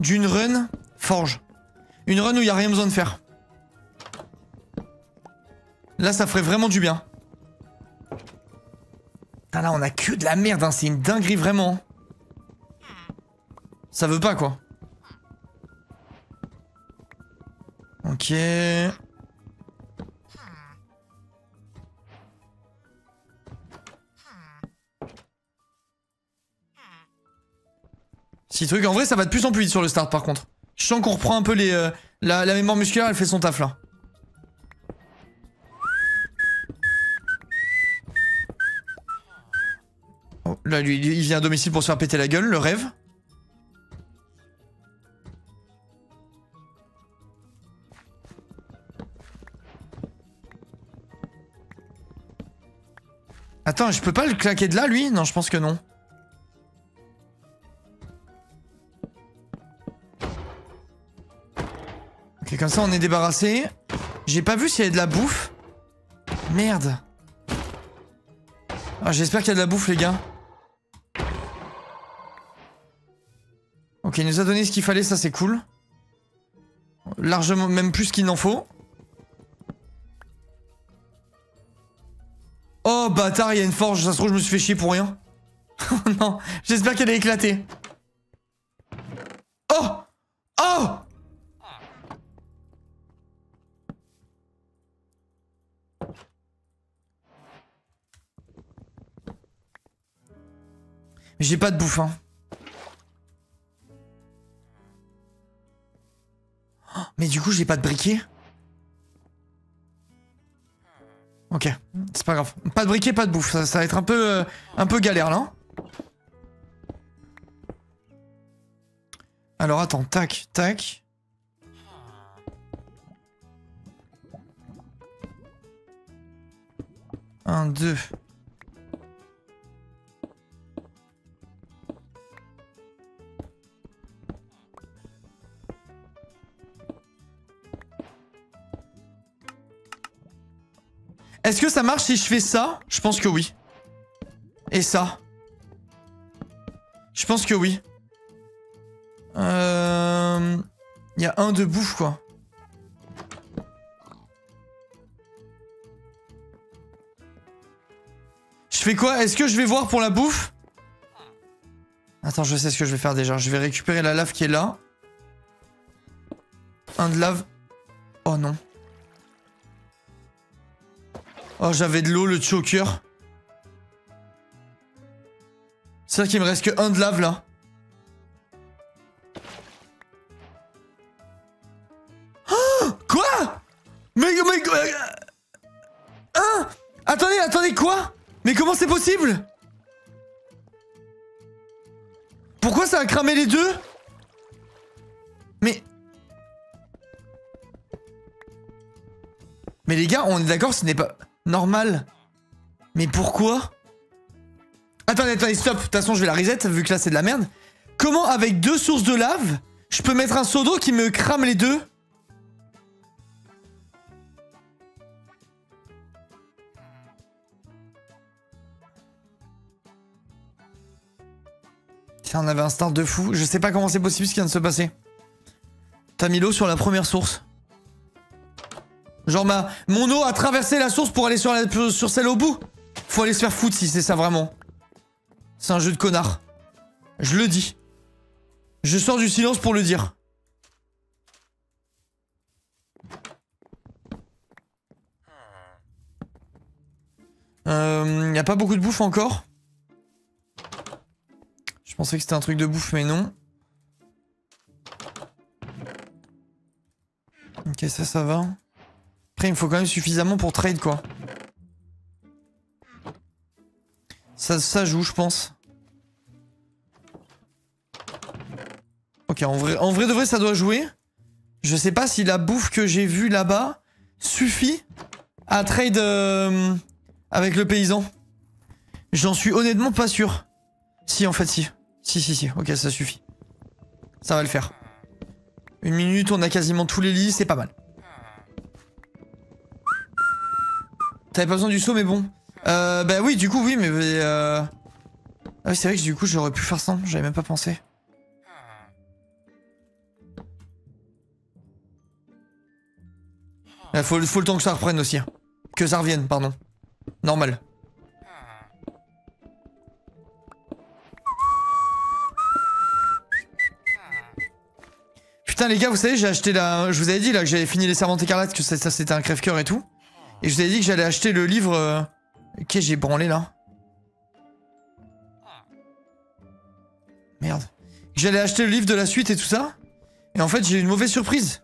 D'une run forge. Une run où il n'y a rien besoin de faire. Là, ça ferait vraiment du bien. Ah là, on a que de la merde, hein. C'est une dinguerie vraiment. Ça veut pas quoi. Ok. Si truc, en vrai ça va de plus en plus vite sur le start par contre. Je sens qu'on reprend un peu les, la mémoire musculaire, elle fait son taf là. Oh, là lui il vient à domicile pour se faire péter la gueule, le rêve. Attends, je peux pas le claquer de là lui? Non, je pense que non. Ok, comme ça on est débarrassé. J'ai pas vu s'il y avait de la bouffe. Merde. Ah, j'espère qu'il y a de la bouffe les gars. Ok, il nous a donné ce qu'il fallait, ça c'est cool. Largement, même plus qu'il n'en faut. Oh bâtard, il y a une forge, ça se trouve je me suis fait chier pour rien. Oh non, j'espère qu'elle est éclatée. Oh! Oh! J'ai pas de bouffe, hein. Oh, mais du coup, j'ai pas de briquet. Ok, c'est pas grave. Pas de briquet, pas de bouffe. Ça va être un peu galère, là. Alors, attends. Tac, tac. Un, deux... Est-ce que ça marche si je fais ça? Je pense que oui. Et ça? Je pense que oui. Il y a un de bouffe, quoi. Je fais quoi? Est-ce que je vais voir pour la bouffe? Attends, je sais ce que je vais faire déjà. Je vais récupérer la lave qui est là. Un de lave. Oh non. Oh, j'avais de l'eau, le choker. C'est vrai qu'il me reste que un de lave là. Oh, quoi? Mais hein? Attendez, quoi? Mais comment c'est possible? Pourquoi ça a cramé les deux? les gars, on est d'accord, ce n'est pas normal. Mais pourquoi? Attendez, stop. De toute façon, je vais la reset, vu que là, c'est de la merde. Comment, avec 2 sources de lave, je peux mettre un seau d'eau qui me crame les deux? Tiens, on avait un start de fou. Je sais pas comment c'est possible ce qui vient de se passer. T'as mis l'eau sur la première source. Genre mon eau a traversé la source pour aller sur celle au bout. Faut aller se faire foutre si c'est ça vraiment. C'est un jeu de connard. Je le dis. Je sors du silence pour le dire. Y a pas beaucoup de bouffe encore. Je pensais que c'était un truc de bouffe mais non. Ok, ça va. Après, il me faut quand même suffisamment pour trade, quoi. Ça joue, je pense. Ok, en vrai de vrai, ça doit jouer. Je sais pas si la bouffe que j'ai vue là-bas suffit à trade avec le paysan. J'en suis honnêtement pas sûr. Si, en fait, si. Si. Ok, ça suffit. Ça va le faire. 1 minute, on a quasiment tous les lits, c'est pas mal. T'avais pas besoin du saut, mais bon. Bah oui, du coup, oui, mais... Ah oui, c'est vrai que du coup, j'aurais pu faire ça. J'avais même pas pensé. Faut le temps que ça reprenne aussi. Hein. Que ça revienne, pardon. Normal. Putain les gars, vous savez, j'ai acheté la... Je vous avais dit là que j'avais fini les Servantes Écarlates, que ça c'était un crève-cœur et tout. Et je vous avais dit que j'allais acheter le livre... Qu'est-ce que j'ai branlé là? Merde. J'allais acheter le livre de la suite et tout ça. Et en fait j'ai eu une mauvaise surprise.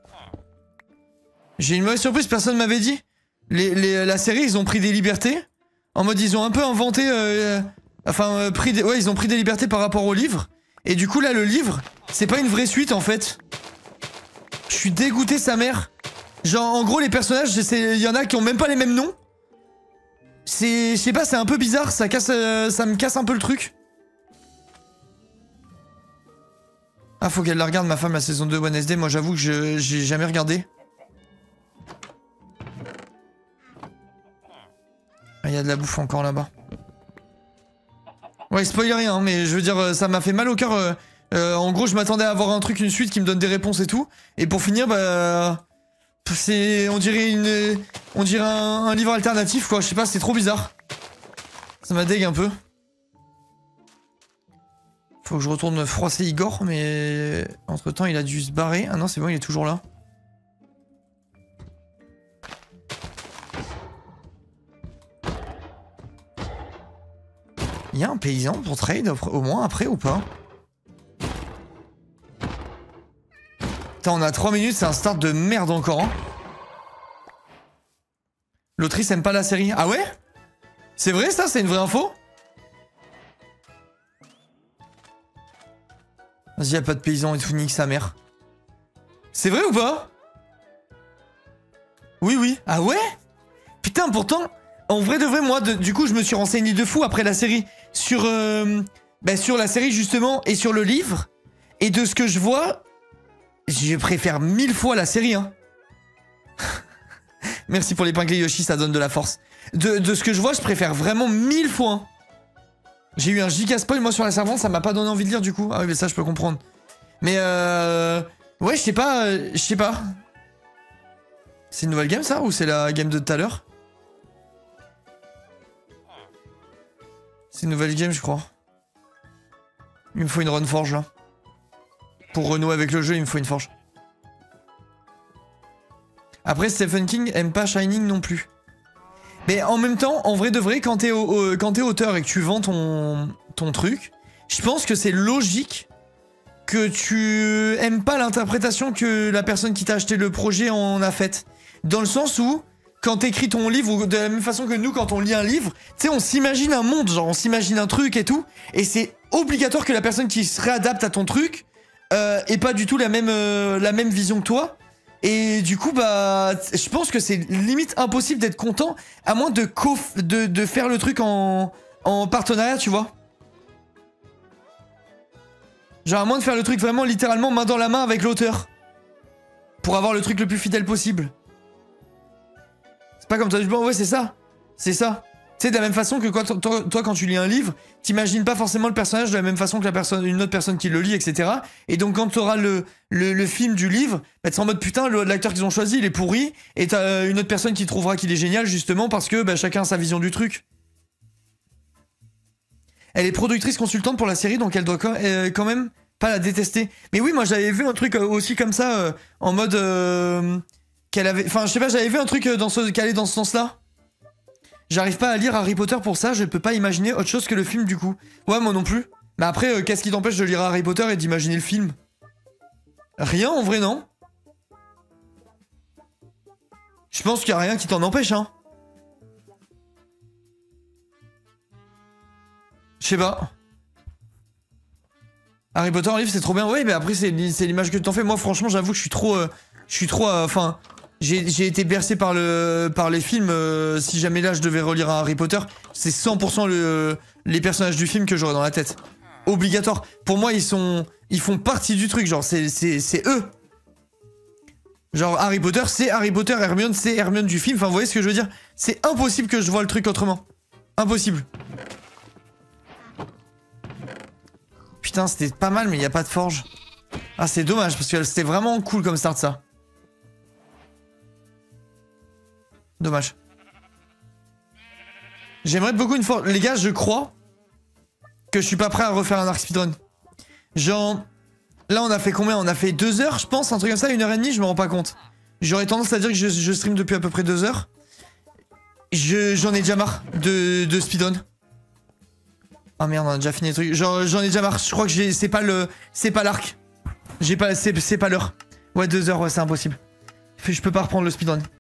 Personne m'avait dit. La série, ils ont pris des libertés. En mode, ils ont un peu inventé... ils ont pris des libertés par rapport au livre. Et du coup, là, le livre, c'est pas une vraie suite, en fait. Je suis dégoûté, sa mère. Genre, en gros, les personnages, il y en a qui ont même pas les mêmes noms. Je sais pas, c'est un peu bizarre. Ça me casse un peu le truc. Ah, faut qu'elle la regarde, ma femme, la saison 2 OneSD. Moi, j'avoue que j'ai jamais regardé. Il y a de la bouffe encore là-bas. Ouais, spoil rien, hein, mais je veux dire, ça m'a fait mal au cœur. En gros, je m'attendais à avoir un truc, une suite qui me donne des réponses et tout. Et pour finir, bah... On dirait un livre alternatif, quoi. Je sais pas, c'est trop bizarre. Ça m'a dégue un peu. Faut que je retourne froisser Igor, mais... Entre-temps, il a dû se barrer. Ah non, c'est bon, il est toujours là. Il y a un paysan pour trade au moins après ou pas? Putain, on a 3 minutes, c'est un start de merde encore. Hein. L'autrice aime pas la série. Ah ouais? C'est vrai ça? C'est une vraie info? Vas-y, y'a pas de paysan et tout, nique sa mère. C'est vrai ou pas? Oui. Ah ouais? Putain, pourtant... En vrai de vrai, moi, du coup, je me suis renseigné de fou après la série sur la série justement et sur le livre. Et de ce que je vois, je préfère 1000 fois la série. Hein. Merci pour les pinglés Yoshi, ça donne de la force. De ce que je vois, je préfère vraiment 1000 fois. Hein. J'ai eu un giga spoil moi sur la servante, ça m'a pas donné envie de lire du coup. Ah oui, mais ça je peux comprendre. Mais ouais, je sais pas. C'est une nouvelle game ça ou c'est la game de tout à l'heure? C'est une nouvelle game, je crois. Il me faut une Runforge, là. Pour renouer avec le jeu, il me faut une forge. Après, Stephen King aime pas Shining non plus. Mais en même temps, en vrai de vrai, quand t'es auteur et que tu vends ton truc, je pense que c'est logique que tu aimes pas l'interprétation que la personne qui t'a acheté le projet en a faite. Dans le sens où... Quand t'écris ton livre, ou de la même façon que nous, quand on lit un livre, tu sais, on s'imagine un monde, genre on s'imagine un truc et tout, et c'est obligatoire que la personne qui se réadapte à ton truc ait pas du tout la même vision que toi. Et du coup, bah, je pense que c'est limite impossible d'être content, à moins de faire le truc en partenariat, tu vois. Genre à moins de faire le truc vraiment littéralement main dans la main avec l'auteur. Pour avoir le truc le plus fidèle possible. C'est pas comme toi, ouais, c'est ça. C'est ça. Tu sais, de la même façon que toi, quand tu lis un livre, t'imagines pas forcément le personnage de la même façon que une autre personne qui le lit, etc. Et donc, quand t'auras le film du livre, bah, t'es en mode putain, l'acteur qu'ils ont choisi, il est pourri. Et t'as une autre personne qui trouvera qu'il est génial, justement, parce que bah, chacun a sa vision du truc. Elle est productrice consultante pour la série, donc elle doit quand même pas la détester. Mais oui, moi, j'avais vu un truc aussi comme ça, en mode... qu'elle avait... Enfin, je sais pas, j'avais vu un truc qui allait dans ce sens-là. J'arrive pas à lire Harry Potter pour ça, je peux pas imaginer autre chose que le film du coup. Ouais, moi non plus. Mais après, qu'est-ce qui t'empêche de lire Harry Potter et d'imaginer le film? Rien en vrai, non? Je pense qu'il y a rien qui t'en empêche, hein. Je sais pas. Harry Potter en livre, c'est trop bien. Oui, mais après, c'est l'image que t'en fais. Moi, franchement, j'avoue que je suis trop... Enfin... J'ai été bercé par les films. Si jamais là je devais relire un Harry Potter, c'est 100% les personnages du film que j'aurais dans la tête. Obligatoire. Pour moi, ils font partie du truc. Genre, c'est eux. Genre, Harry Potter, c'est Harry Potter. Hermione, c'est Hermione du film. Enfin, vous voyez ce que je veux dire? C'est impossible que je vois le truc autrement. Impossible. Putain, c'était pas mal, mais il n'y a pas de forge. Ah, c'est dommage, parce que c'était vraiment cool comme start, ça. Dommage. J'aimerais beaucoup une forge. Les gars, je crois que je suis pas prêt à refaire un arc speedrun. Genre, là, on a fait combien? On a fait 2 heures, je pense, un truc comme ça, 1h30, je me rends pas compte. J'aurais tendance à dire que je stream depuis à peu près 2 heures. J'en ai déjà marre de speedrun. Ah merde, on a déjà fini le truc. J'en ai déjà marre. Je crois que c'est pas l'arc. C'est pas l'heure. Ouais, 2 heures, ouais, c'est impossible. Je peux pas reprendre le speedrun.